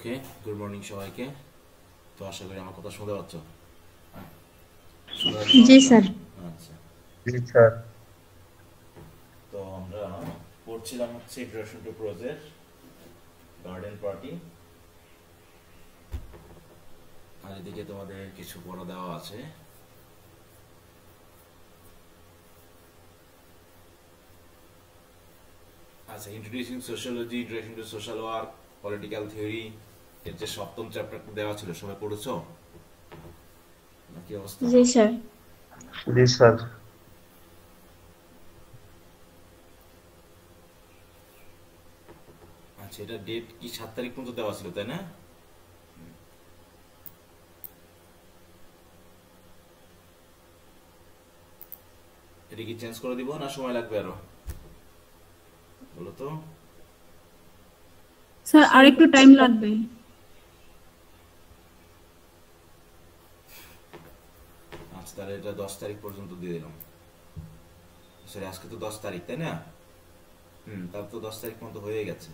ওকে, good morning সবাইকে। তো আশা করি আমার কথা শুনতে পাচ্ছ। শুনতে পাচ্ছ? জি স্যার। আচ্ছা, জি স্যার। তো আমরা পড়ছিলাম হচ্ছে ইন্ট্রোডাকশন টু প্রোজের গার্ডেন পার্টি। আর এদিকে তোমাদের কিছু পড়া দেওয়া আছে। আচ্ছা, introducing sociology, introduction to social work, political theory, এর যে সপ্তম চ্যাপ্টারটা দেওয়া ছিল সবাই পড়েছো নাকি অবস্থা? জি স্যার। জি স্যার। আচ্ছা, এটা ডেট কি 7 তারিখ পর্যন্ত দেওয়া ছিল তাই না? এটা কি চেঞ্জ করে দিব না সময় লাগবে আরো, বলো তো? স্যার আর একটু টাইম লাগবে। আচ্ছা, তাহলে এটা 10 তারিখ পর্যন্ত দিয়ে দিলাম। সরি, আজকে তো 10 তারিখ তাই না? তার তো 10 তারিখ পর্যন্ত হয়ে গেছে।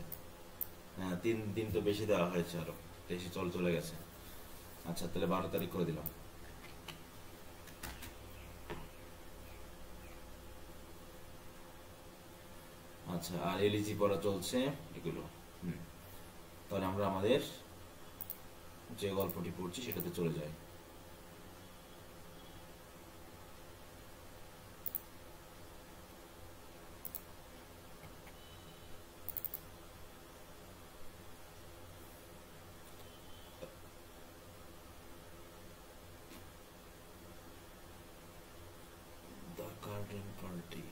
হ্যাঁ, 3 দিন তো বেশি দেওয়া হয়েছে, আরো বেশি চলে গেছে। আচ্ছা, তাহলে 12 তারিখ করে দিলাম। আচ্ছা, আর এলইজি পড়া চলছে এগুলো। তাহলে আমরা আমাদের যে গল্পটি পড়ছি সেটাতে চলে যাই। The garden party.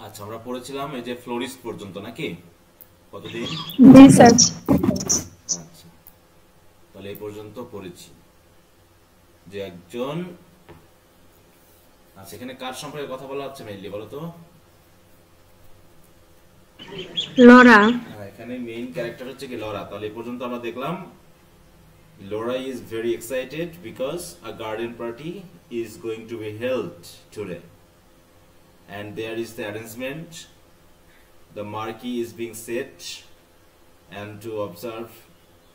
আচ্ছা, আমরা পড়েছিলাম এই যে ফ্লোরিস্ট পর্যন্ত নাকি? কতদিন? জি স্যার। আচ্ছা, তাহলে এই পর্যন্ত পড়েছি যে একজন। আচ্ছা, এখানে কার সম্পর্কে কথা বলা হচ্ছে মেইনলি বলো তো? লরা। এখানে মেইন ক্যারেক্টার হচ্ছে কি লরা। তাহলে এই পর্যন্ত আমরা দেখলাম Laura is very excited because a garden party is going to be held today, and there is the arrangement. The marquee is being set, and to observe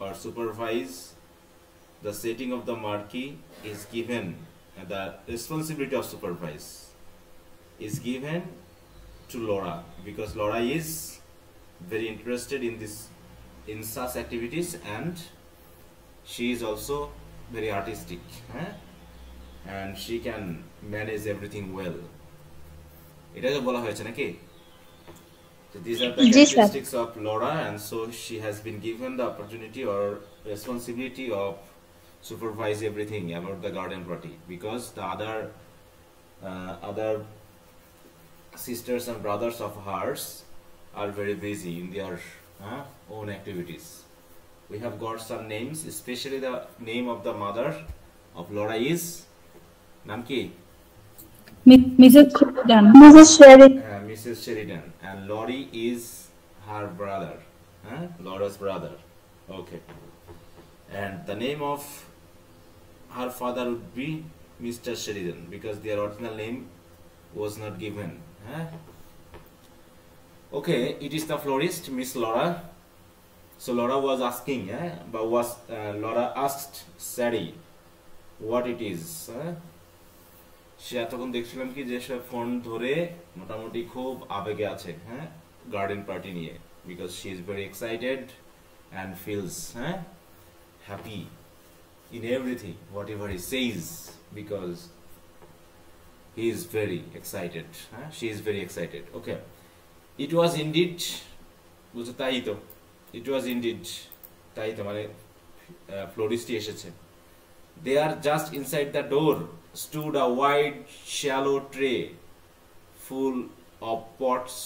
or supervise the setting of the marquee is given, and the responsibility of supervise is given to Laura, because Laura is very interested in such activities, and she is also very artistic, and she can manage everything well. এটা তো বলা হয়েছে নাকি? So these are the G sir. characteristics of Laura, and so she has been given the opportunity or responsibility of supervise everything about the garden party, because the other sisters and brothers of hers are very busy in their own activities. We have got some names, especially the name of the mother of Laura is নাম কি? Mrs খুদান। Mrs Sheridan. Mrs. Sheridan, and Laurie is her brother, Laura's brother. Okay, and the name of her father would be Mr. Sheridan, because their original name was not given. Okay, it is the florist, Miss Laura. So Laura was asking, Laura asked Sally what it is. সে এতক্ষণ দেখছিলাম কি যে সে phone ধরে মোটামুটি খুব আবেগে আছে garden party নিয়ে, because she is very excited and feels happy in everything what ever he সেইজ, because he is very excited, she is very excited. Okay, it was indeed, বুঝছো তাই তো, ইট ওয়াজ ইনডিড তাই তো, মানে ফ্লোরিস্টই এসেছে। There, just inside the door, stood a wide, shallow tray full of pots,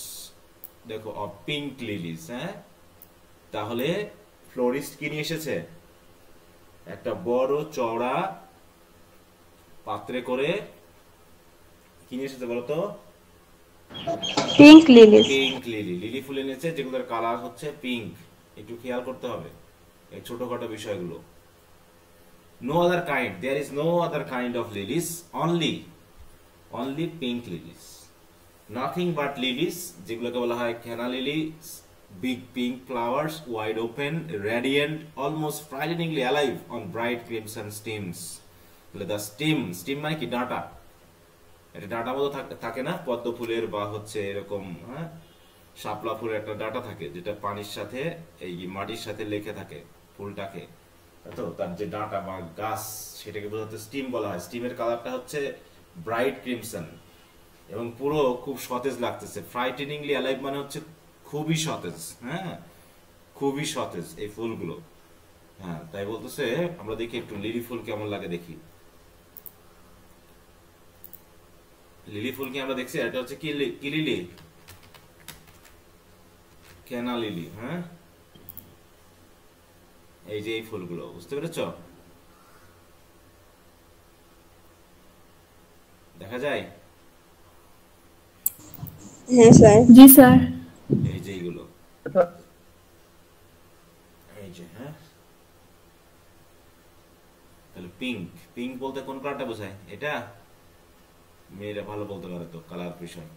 দেখো, of pink lilies. তাহলে florist কি নিয়ে এসেছে? একটা বড় চওড়া পাত্রে করে কি নিয়ে এসেছে বলতো? Pink lilies. Pink lily, lily ফুল এনেছে যেগুলোর কালার হচ্ছে পিঙ্ক। একটু খেয়াল করতে হবে এই ছোটখাটো বিষয়গুলো। No other kind, there is no other kind of lilies, only pink lilies, nothing but lilies, যেগুলোকে বলা হয় canna lilies, big pink flowers, wide open, radiant, almost frighteningly alive on bright crimson stems. The stem মানে কি? ডাঁটা। এটা ডাঁটা মতো থাকে না পদ্ম ফুলের বা হচ্ছে এরকম শাপলা ফুলের একটা ডাঁটা থাকে যেটা পানির সাথে এই মাটির সাথে লেগে থাকে ফুলটাকে, তো তার যে ডাঁটা বা গাছ সেটাকে বোঝাতে স্টিম বলা হয়। স্টিমের কালারটা হচ্ছে ব্রাইট ক্রিমসন এবং পুরো খুব সতেজ লাগতেছে। ফ্রাইটেনিংলি অ্যালাইভ মানে হচ্ছে খুবই সতেজ, খুবই সতেজ এই ফুলগুলো। তাই বলতেছে আমরা দেখি একটু লিলি ফুল কেমন লাগে দেখি। লিলি ফুল কি আমরা দেখছি? এটা হচ্ছে কি লিলি? ক্যানা লিলি। এই যে এই ফুলগুলো, বুঝতে পেরেছ? দেখা যায়? হ্যাঁ স্যার। জি স্যার। এই যে এইগুলো, এই যে তাহলে পিঙ্ক বলতে কোন কালারটা বোঝায়? এটা মেয়েরা ভালো বলতে পারে তো কালার বিষয়,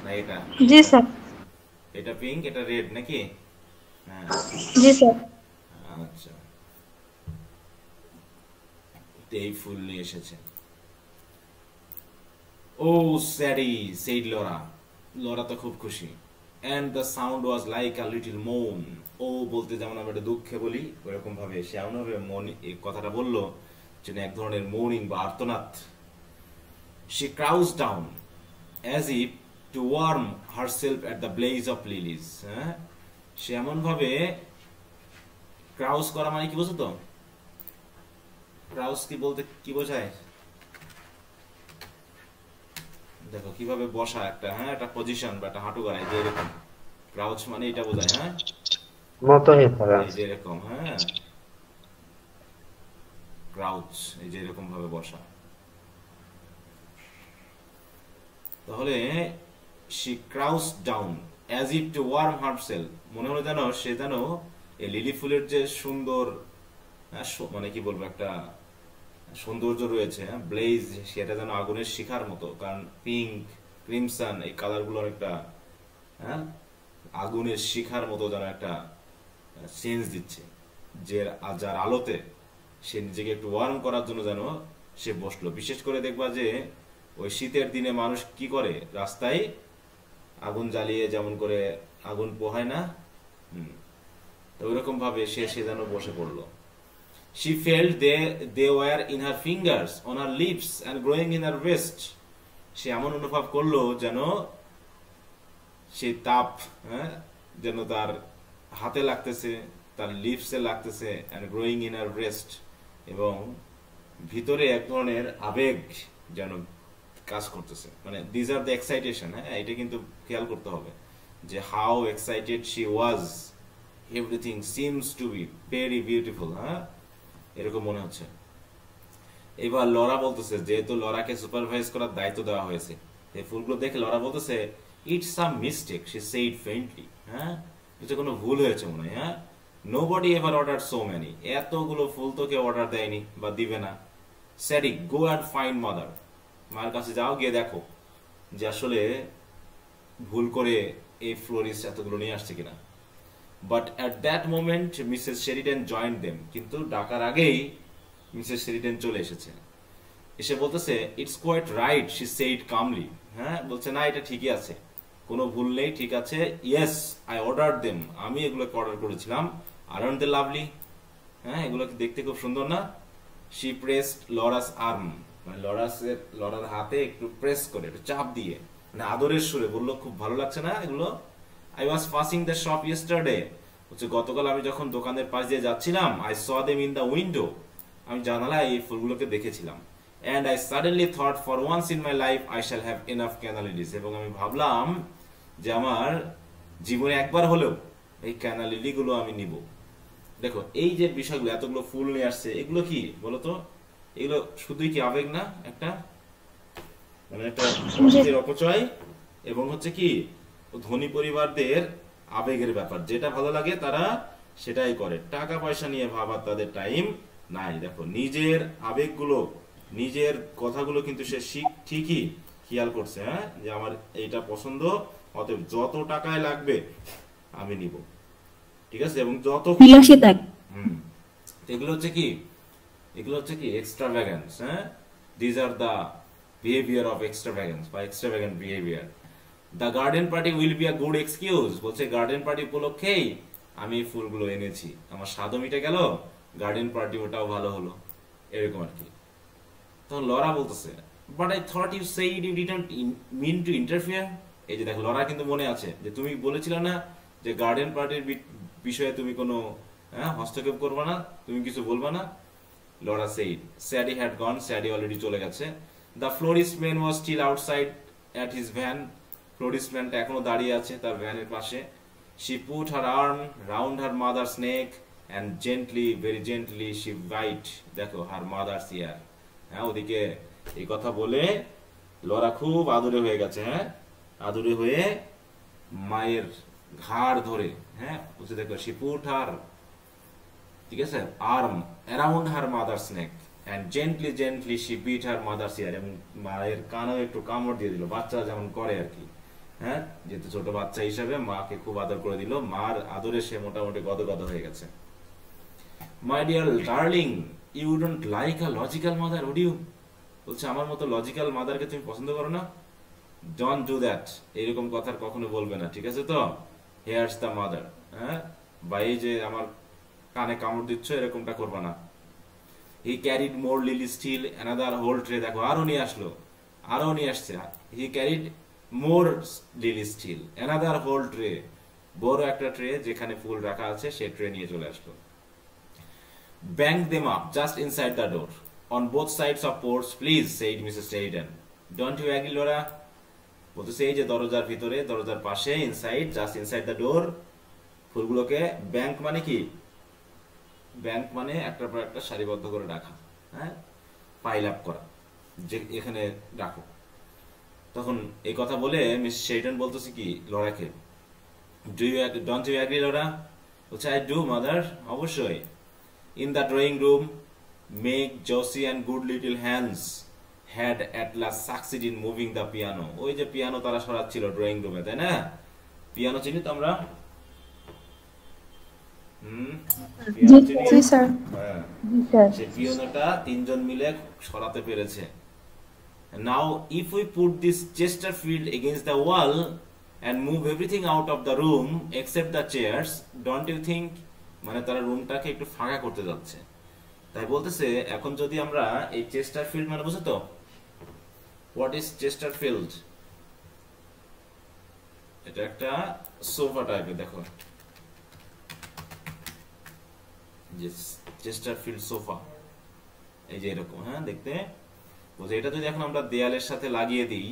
না এটা? জি স্যার। এটা পিঙ্ক, এটা রেড নাকি? জি স্যার। আচ্ছা, এই ফুল নিয়ে এসেছে। ও স্যাডি, সেইড লরা তো খুব খুশি। And the sound was like a little moan. ও বলতে যেমন আমরা এটা দুঃখে বলি ওরকম ভাবে সে এমন ভাবে এই কথাটা বললো যেন এক ধরনের মর্নিং বা আর্তনাদ। She crouched down as if to warm herself at the blaze of lilies. সে এমন ভাবে, ক্রাউজ করা মানে কি বুঝো তো? ক্রাউজ কি বলতে কি বোঝায় দেখো, কিভাবে বসা একটা একটা পজিশন বা একটা হাঁটু গাড়ায় যে এরকম, ক্রাউচ মানে এটা বোঝায়। মতো হয়ে থাকা, এই যে এরকম ক্রাউচ, এই যে এরকম ভাবে বসা। তাহলে she crouched down as if to warm herself, মনে হলো যেন সে যেন এই লিলি ফুলের যে সুন্দর মানে কি বলবো একটা সৌন্দর্য রয়েছে, ব্লেজ, সেটা যেন আগুনের শিখার মতো। কারণ পিঙ্ক, ক্রিমসন এই কালার গুলোর একটা আগুনের শিখার মতো যেন একটা সেন্স দিচ্ছে, যে যার আলোতে সে নিজেকে একটু ওয়ার্ম করার জন্য যেন সে বসলো। বিশেষ করে দেখবা যে ওই শীতের দিনে মানুষ কি করে, রাস্তায় আগুন জ্বালিয়ে যেমন করে আগুন পোহায় না, তো ওইরকম ভাবে সে যেন বসে পড়লো। She felt they were in her fingers, on her lips and growing in her waist. সে এমন অনুভব করলো যেন সে তাপ যেন তার হাতে লাগতেছে, তার লিপসে লাগতেছে, and growing in her waist, এবং ভিতরে এক ধরনের আবেগ যেন কাজ করতেছে। মানে these are the excitation, এটা কিন্তু খেয়াল করতে হবে যে how excited she was, everything seems to be very beautiful, এরকম মনে হচ্ছে। এবার লরা বলতেছে, যেহেতু লরাকে সুপারভাইজ করার দায়িত্ব দেওয়া হয়েছে, এই ফুলগুলো দেখে লরা বলতেছে it's some mistake, she said faintly, এটা কোনো ভুল হয়েছে মনে হয়। Nobody ever order so many, এতগুলো ফুল তো কেউ অর্ডার দেয়নি বা দিবে না। Sadie, go and find mother, মার কাছে যাও, গিয়ে দেখো যে আসলে ভুল করে এই ফ্লোরিস্ট এতগুলো নিয়ে আসছে কিনা। But at that moment Mrs. Sheridan joined them, কিন্তু ডাকার আগেই মিসেস শেরিডেন চলে এসেছে। এসে বলতেছে it's quite right, she said calmly, বলছে না এটা ঠিকই আছে, কোনো ভুল নেই, ঠিক আছে। ইয়েস আই অর্ডারড দেম, আমি এগুলোকে অর্ডার করেছিলাম। আরন্ট দে লাভলি, এগুলোকে দেখতে খুব সুন্দর না? শি প্রেসড লরাস আর্ম, মানে লরার হাতে একটু প্রেস করে, একটু চাপ দিয়ে, মানে আদরের সুরে বললো খুব ভালো লাগছে না এগুলো। I was passing the shop yesterday, হচ্ছে গতকাল আমি যখন দোকানের পাশ দিয়ে যাচ্ছিলাম, I saw them in the window, আমি জানালায় এই ফুলগুলোকে দেখেছিলাম। And I suddenly thought for once in my life I shall have enough canna lilies, এবং আমি ভাবলাম যে আমার জীবনে একবার হলেও এই ক্যানা লিলি গুলো আমি নিব। দেখো এই যে বিষয়গুলো এতগুলো ফুল নিয়ে আসছে, এগুলো কি বলতো? এগুলো শুধুই কি আবেগ না? একটা মানে একটা অর্থের অপচয় এবং হচ্ছে কি ধনী পরিবারদের আবেগের ব্যাপার, যেটা ভালো লাগে তারা সেটাই করে, টাকা পয়সা নিয়ে ভাবার তাদের টাইম নাই। দেখো নিজের আবেগগুলো, নিজের কথাগুলো কিন্তু সে ঠিকই খেয়াল করছে, হ্যাঁ, যে আমার এইটা পছন্দ, অতএব যত টাকায় লাগবে আমি নিব, ঠিক আছে, এবং যত বিলাসিতা। হুম, এগুলো হচ্ছে কি, এগুলো হচ্ছে কি এক্সট্রাভ্যাগেন্স, হ্যাঁ, this are the behaviour of extravagance বা extravagant behaviour. The garden party will be a good excuse, বলছে গার্ডেন পার্টি উপলক্ষেই আমি এই ফুলগুলো এনেছি, আমার স্বাদও মিটে গেল, গার্ডেন পার্টি ওটাও ভালো হলো, এরকম আর কি। তখন লরা বলতেছে, but I thought you said you didn't mean to interfere. এই যে দেখো লরা কিন্তু মনে আছে যে তুমি বলেছিলে না যে গার্ডেন পার্টির বিষয়ে তুমি কোনো হস্তক্ষেপ করবে না, তুমি কিছু বলবে না। Laura said Sadie had gone, Sadie already চলে গেছে। The florist man was still outside at his van, florist ম্যানটা এখনো দাঁড়িয়ে আছে তার ভ্যানের পাশে। She put her arm round her mother's neck and gently, very gently she bite, দেখো হার মাদার্স ইয়ার, হ্যাঁ, ওদিকে এই কথা বলে লরা খুব আদুরে হয়ে গেছে, হ্যাঁ, আদুরে হয়ে মায়ের ঘাড় ধরে, হ্যাঁ, বলছে দেখো শি পুট হার, ঠিক আছে, arm around her mother's neck and gently gently she bit her mother's ear, এবং মায়ের কানেও একটু কামড় দিয়ে দিল, বাচ্চারা যেমন করে আর কি, হ্যাঁ, যেহেতু ছোট বাচ্চা হিসাবে মাকে খুব আদর করে দিল, মার আদরে সে মোটামুটি গদগদ হয়ে গেছে। My dear darling, you don't like a logical mother, odd you, বলছে আমার মতো লজিক্যাল মাদারকে তুমি পছন্দ করো না, ডোন্ট ডু দ্যাট, এরকম কথা কখনো বলবে না, ঠিক আছে তো, হিয়ার্স দ্য মাদার, হ্যাঁ, বা এই যে আমার কানে কামড় দিচ্ছ এরকমটা করবা না। He carried more lily still another whole tray, দেখো আরো নিয়ে আসলো, আরো নিয়ে আসছে, he carried more lily still another whole tray, বড় একটা ট্রে যেখানে ফুল রাখা আছে সে ট্রে নিয়ে চলে আসলো। Bank them up just inside the door on both sides of porch please, said Mrs Sheridan. Don't you agree Laura, বলতেছে এই যে দরজার ভিতরে, দরজার পাশে, inside, just inside the door, ফুলগুলোকে ব্যাংক মানে কি, ব্যাংক মানে একটার পর একটা সারিবদ্ধ করে রাখা, হ্যাঁ, পাইল আপ করা, যে এখানে রাখো। তখন এই কথা বলে মিস শেরিডান বলতেছে কি লরাকে, ডোন্ট ইউ অ্যাগ্রি লরা, বলছে আই ডু মাদার, অবশ্যই। In the drawing room make, Josie and good little hands had at last succeed in moving the piano, ওই যে পিয়ানো তারা সরাচ্ছিল ড্রয়িং রুমে, তাই না, পিয়ানো চিনি তো আমরা, সে পিয়ানোটা তিনজন মিলে সরাতে পেরেছে। নাও if we put this Chesterfield against the wall and move everything out of the room except the chairs, don't you think, মানে তারা রুমটাকে একটু ফাঁকা করতে যাচ্ছে, তাই বলতেছে এখন যদি আমরা এই চেস্টারফিল্ড মানে বুঝো তো, হোয়াট ইজ চেস্টারফিল্ড, এটা একটা সোফা টাইপের, দেখো যে চেস্টারফিল্ড সোফা, এই যে এরকম, হ্যাঁ, দেখতে বলছে এটা যদি এখন আমরা দেয়ালের সাথে লাগিয়ে দিই,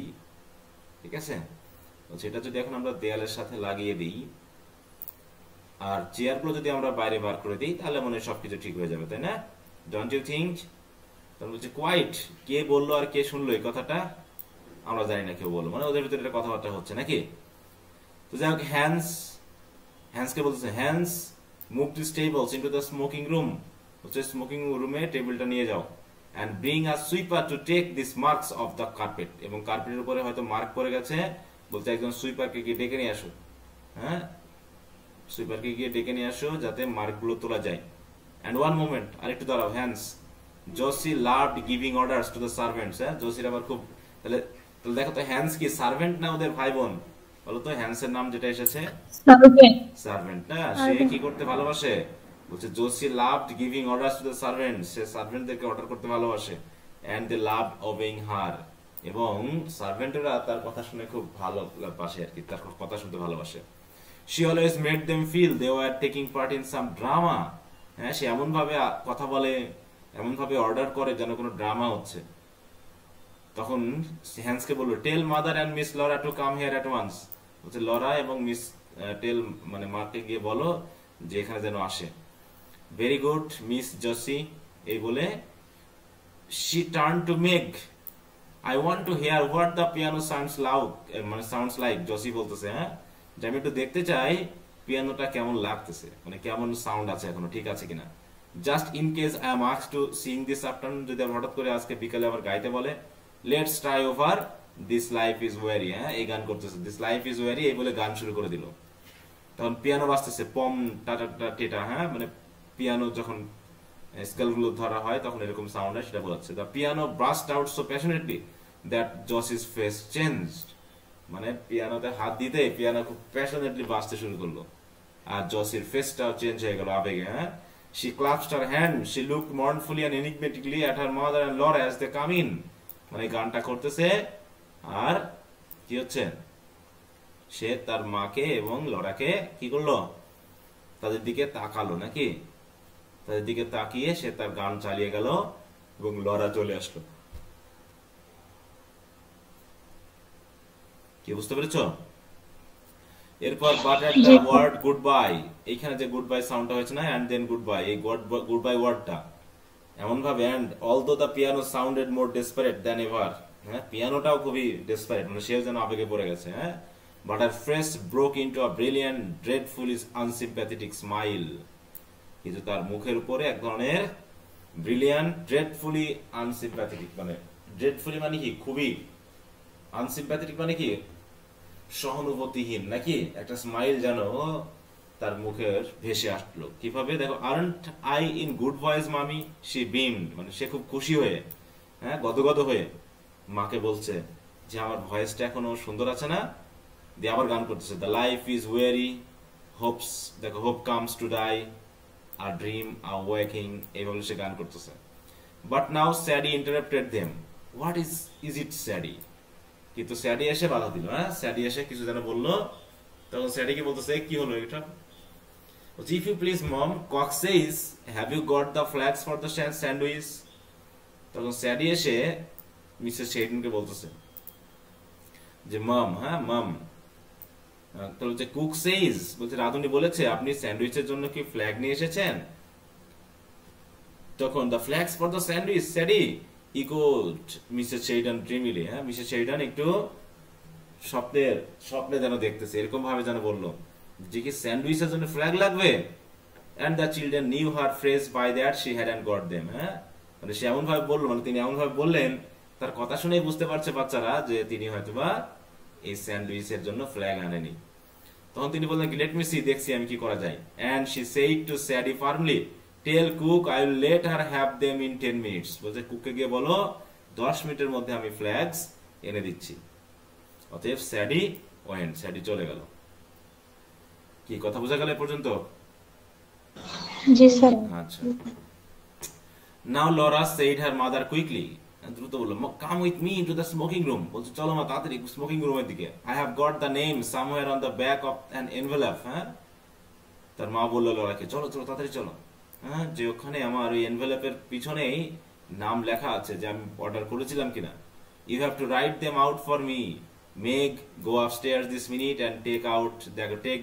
ঠিক আছে, সেটা যদি এখন আমরা দেয়ালের সাথে লাগিয়ে দিই আর চেয়ারগুলো যদি আমরা বাইরে বার করে দিই তাহলে মনে হয় সবকিছু ঠিক হয়ে যাবে, তাই না, ডোন্ট ইউ থিঙ্ক। তখন বলছে কোয়াইট, কে বললো আর কে শুনলো এই কথাটা আমরা জানি না, কেউ বললো, মানে ওদের ভিতরে একটা কথাবার্তা হচ্ছে নাকি। তো যাই হোক, হ্যান্সকে বলতেছে, Hans move this tables into the smoking room, হচ্ছে স্মোকিং রুমে টেবিলটা নিয়ে যাও, and bring a sweeper to take these marks off the carpet, এবং কার্পেটের উপরে হয়তো মার্ক পড়ে গেছে, বলতে একজন সুইপারকে গিয়ে ডেকে নিয়ে আসো, হ্যাঁ, সুইপারকে গিয়ে ডেকে নিয়ে আসো যাতে মার্কগুলো তোলা যায়। and one moment, আরেকটু দাঁড়াও, hence, জসি loved giving orders to the servants, হ্যাঁ, জসির আবার খুব, তাহলে দেখো তো হ্যান্স কি সার্ভেন্ট না ওদের ভাই বোন, বলো তো, হ্যান্সের নাম যেটা এসেছে সার্ভেন্ট না, সে কি করতে ভালোবাসে, বলছে Josie loved giving orders to the servants, সে সার্ভেন্টদেরকে অর্ডার করতে ভালোবাসে, এন্ড দে লাভড ওবেইং হার, এবং সার্ভেন্টরা তার কথা শুনে খুব ভালোবাসে আর কি, তার কথা শুনতে ভালোবাসে। She always made them feel they were taking part in some drama, হ্যাঁ, সে এমন ভাবে কথা বলে, এমন ভাবে অর্ডার করে যেন কোনো ড্রামা হচ্ছে। তখন হ্যান্সকে বললো, tell mother and Miss Laura to come here at once, বলছে লরা এবং মিস টেল মানে মাকে গিয়ে বলো যে এখানে যেন আসে। ভেরি গুড মিস জসি এই বলে she turned to Meg. I want to hear what the piano sounds loud মানে sounds like জসি বলতেছে হ্যাঁ যে আমি একটু দেখতে চাই পিয়ানোটা কেমন লাগতেছে মানে কেমন সাউন্ড আছে এখনো ঠিক আছে কিনা just in case I am asked to sing this afternoon যদি আমার হঠাৎ করে আজকে বিকালে আবার গাইতে বলে let's try over this life is weary হ্যাঁ এই গান করতেছে দিস লাইফ ইজ ওয়ারি এই বলে গান শুরু করে দিল তখন পিয়ানো বাজতেছে পম টাটা টেটা হ্যাঁ মানে পিয়ানো যখন স্কেলগুলো ধরা হয় তখন এরকম সাউন্ড হয় সেটা বোঝাচ্ছে the piano burst out so passionately that Josie's face changed মানে পিয়ানোতে হাত দিতে পিয়ানো খুব প্যাশনেটলি বাজতে শুরু করলো আর জসির ফেসটাও চেঞ্জ হয়ে গেল আবেগে হ্যাঁ she clasped her hand she looked mournfully and enigmatically at her mother and Laura as they come in মানে গানটা করতেছে আর কি হচ্ছে সে তার মাকে এবং লরাকে কি করলো তাদের দিকে তাকালো নাকি তাদের দিকে তাকিয়ে সে তার গান চালিয়ে গেল এবং লরা চলে আসলো কি বুঝতে পেরেছো এরপর but at the word goodbye এইখানে যে গুড বাই সাউন্ডটা হয়েছে না এন্ড দেন গুড বাই এই গুড বাই ওয়ার্ডটা এমন ভাবে and although the piano sounded more desperate than ever হ্যাঁ পিয়ানোটাও খুবই ডেসপারেট মানে সেও যেন আবেগে পড়ে গেছে হ্যাঁ but her face broke into a brilliant dreadfully unsympathetic smile কিন্তু তার মুখের উপরে এক ধরনের ব্রিলিয়ান্ট ড্রেডফুলি আনসিম্প্যাথেটিক মানে ড্রেডফুলি মানে কি খুবই আনসিম্প্যাথেটিক মানে কি সহানুভূতিহীন নাকি একটা স্মাইল যেন তার মুখের ভেসে আসলো কিভাবে দেখো aren't I in good voice মামি শি বিমড মানে সে খুব খুশি হয়ে হ্যাঁ গদগদ হয়ে মাকে বলছে যে আমার ভয়েসটা এখনো সুন্দর আছে না দিয়ে আবার গান করতেছে the life is weary hopes দেখো hope comes to die a dream a waking এইভাবে সে গান করতেছে but now Sadie interrupted them what is it Sadie কিন্তু স্যাডি এসে বাধা দিল হ্যাঁ স্যাডি এসে কিছু যেন বললো তখন স্যাডি কি বলতেছে কি হলো এটা if you please mom Cox says have you got the flags for the sandwich তখন স্যাডি এসে মিসেস শেডনকে বলতেছে যে মম হ্যাঁ মম তাহলে যে কুক সেইজ বলছে রাধুনি বলেছে আপনি স্যান্ডউইচের জন্য কি ফ্ল্যাগ নিয়ে এসেছেন তখন the flags for the sandwich Sadie echoed Mrs Sheridan dreamily হ্যাঁ মিসেস শেডন একটু স্বপ্নে যেন দেখতেছে এরকম ভাবে যেন বললো যে কি স্যান্ডউইচের জন্য ফ্ল্যাগ লাগবে and the children knew her phrase by that she hadn't got them হ্যাঁ মানে সে এমন ভাবে বললো মানে তিনি এমন ভাবে বললেন তার কথা শুনেই বুঝতে পারছে বাচ্চারা যে তিনি হয়তোবা এই স্যান্ডউইচের জন্য ফ্ল্যাগ আনেনি তখন তিনি বললেন লেট মি সি দেখছি আমি কি করা যায় and she said to Sadie firmly tell cook I will let her have them in 10 minutes বলছে কুককে গিয়ে বলো 10 মিনিটের মধ্যে আমি ফ্ল্যাগস এনে দিচ্ছি অতএব স্যাডি চলে গেল কি কথা বোঝা গেল পর্যন্ত জি স্যার আচ্ছা now Laura said her mother quickly দ্রুত বলল come with me into the smoking room বলছে চলো মা তাড়াতাড়ি স্মোকিং রুমের দিকে I have got the name somewhere on the back of an envelope হ্যাঁ তার মা বলল লরাকে চলো চলো তাড়াতাড়ি চলো হ্যাঁ যে ওখানে আমার ওই এনভেলপের পিছনেই নাম লেখা আছে যে আমি অর্ডার করেছিলাম কিনা you have to write them out for me Meg, go upstairs this minute and take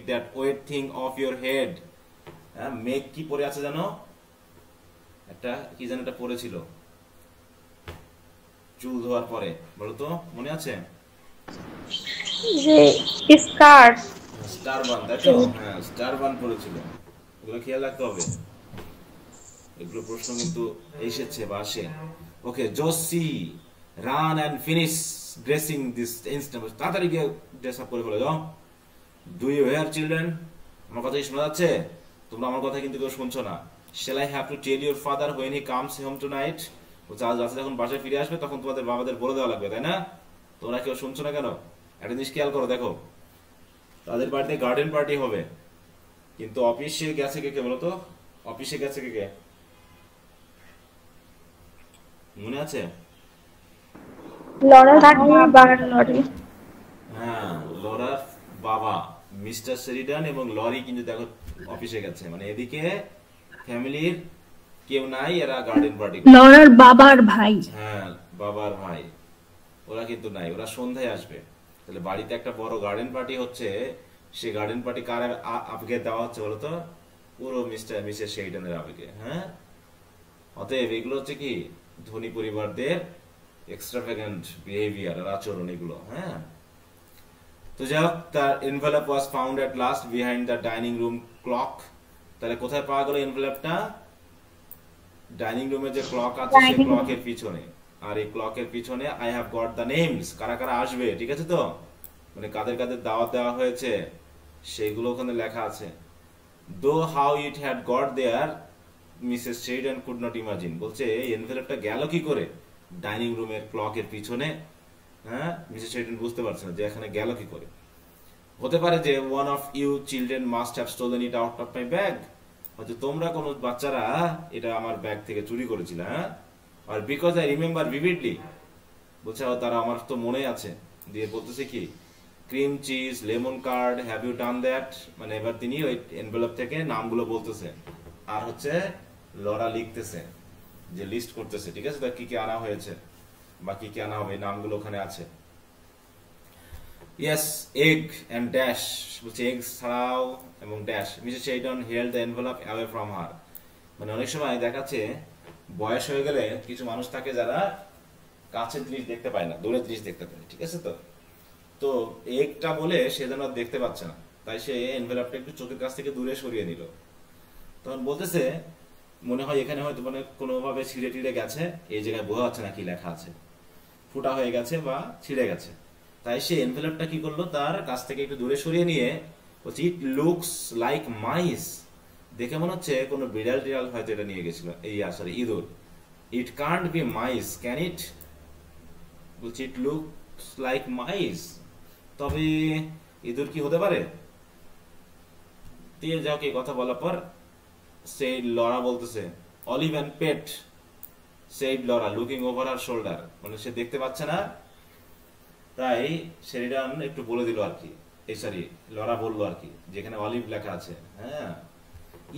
that weight thing off your head. Meg কি পরে আছে জানো একটা কি জানো এটা পরেছিল চুল ধোয়ার পরে বলো তো মনে আছে যে স্কার্ট স্টারবান দেখো হ্যাঁ স্টারবান পরেছিল এগুলো খেয়াল রাখতে হবে এগুলো প্রশ্ন কিন্তু এসেছে বা আসে okay Josie run and finish dressing this instant তাড়াতাড়ি গিয়ে ড্রেস আপ করে ফেলে দাও ডু ইউ হেয়ার চিলড্রেন আমার কথা শোনা যাচ্ছে তোমরা আমার কথা কিন্তু কেউ শুনছো না shall I have to tell your father when he comes home tonight বলছে আজ রাতে যখন বাসায় ফিরে আসবে তখন তোমাদের বাবাদের বলে দেওয়া লাগবে তাই না তোমরা কেউ শুনছো না কেন একটা জিনিস খেয়াল করো দেখো তাদের বাড়িতে গার্ডেন পার্টি হবে কিন্তু অফিসে গেছে কে বলো তো অফিসে গেছে কে মনে আছে লরার বাবা মিস্টার শেরিডান এবং লরি কিন্তু দেখো অফিসে গেছে মানে এদিকে ফ্যামিলির কেউ নাই এরা গার্ডেন পার্টি লরার বাবার ভাই হ্যাঁ বাবার ভাই ওরা কিন্তু নাই ওরা সন্ধ্যায় আসবে তাহলে বাড়িতে একটা বড় গার্ডেন পার্টি হচ্ছে সেই গার্ডেন পার্টি কার আগে দেওয়া হচ্ছে বলতো পুরো মিসেস শেরিডানের আবেগে। হ্যাঁ, অতএব এগুলো হচ্ছে কি ধনী পরিবারদের এক্সট্রাভ্যাগেন্ট বিহেভিয়ার আর আচরণ এগুলো। হ্যাঁ, তো যাই হোক, তার envelope was found at last behind the dining room clock. তাহলে কোথায় পাওয়া গেল এনভেলপটা? ডাইনিং রুমে যে ক্লক আছে সেই ক্লকের পিছনে। আর এই ক্লকের পিছনে I have got the names, কারা কারা আসবে, ঠিক আছে তো, মানে কাদের কাদের দাওয়াত দেওয়া হয়েছে সেইগুলো ওখানে লেখা আছে। Though how it had got there Mrs Sheridan could not imagine. বলছে এই এনভেলপটা গেল কি করে ডাইনিং রুমের ক্লকের পিছনে। হ্যাঁ, মিসেস শেরিডান বুঝতে পারছে না যে এখানে গেল কি করে। হতে পারে যে one of you children must have stolen it out of my bag, হয়তো তোমরা কোনো বাচ্চারা এটা আমার ব্যাগ থেকে চুরি করেছিল। হ্যাঁ, আর বিকজ আই রিমেম্বার ভিভিডলি, বলছে তারা আমার তো মনে আছে। দিয়ে বলতেছে কি cream cheese lemon curd have you done that, মানে এবার তিনি ওই এনভেলপ থেকে নামগুলো বলতেছে আর হচ্ছে লরা লিখতেছে যে লিস্ট করতেছে, ঠিক আছে, কি কি আনা হয়েছে বা কি কি আনা হবে নামগুলো ওখানে আছে। ইয়েস, এগ এন্ড ড্যাশ, বলছে এগ ছাড়াও এবং dash. Mrs Sheridan held the envelope away from her. মানে অনেক সময় দেখাচ্ছে বয়স হয়ে গেলে কিছু মানুষ থাকে যারা কাছের জিনিস দেখতে পায় না, দূরের জিনিস দেখতে পায়, ঠিক আছে তো। তো এগটা বলে সে যেন দেখতে পাচ্ছে না, তাই সে এনভেলপটা একটু চোখের কাছ থেকে দূরে সরিয়ে নিল। তখন বলতেছে মনে হয় এখানে হয়তো মানে কোনোভাবে ছিঁড়ে টিড়ে গেছে, এই জায়গায় বোঝা যাচ্ছে না কি লেখা আছে, ফুটা হয়ে গেছে বা ছিঁড়ে গেছে। তাই সে এনভেলপটা কি করলো তার কাছ থেকে একটু দূরে সরিয়ে নিয়ে বলছে ইট লুকস লাইক মাইস, দেখে মনে হচ্ছে কোনো বিড়াল টিড়াল হয়তো এটা নিয়ে গেছিল, এই সরি ইঁদুর। ইট কান্ট বি মাইস ক্যান ইট, বলছে ইট লুকস লাইক মাইস, তবে ইঁদুর কি হতে পারে। দিয়ে যাও কি কথা বলার পর সেই লরা বলতেছে olive and pet, said Laura looking over her shoulder, মানে সে দেখতে পাচ্ছে না, তাই শেরিডান একটু বলে দিল আর কি, এই সরি লরা বললো আর কি, যেখানে অলিভ লেখা আছে। হ্যাঁ,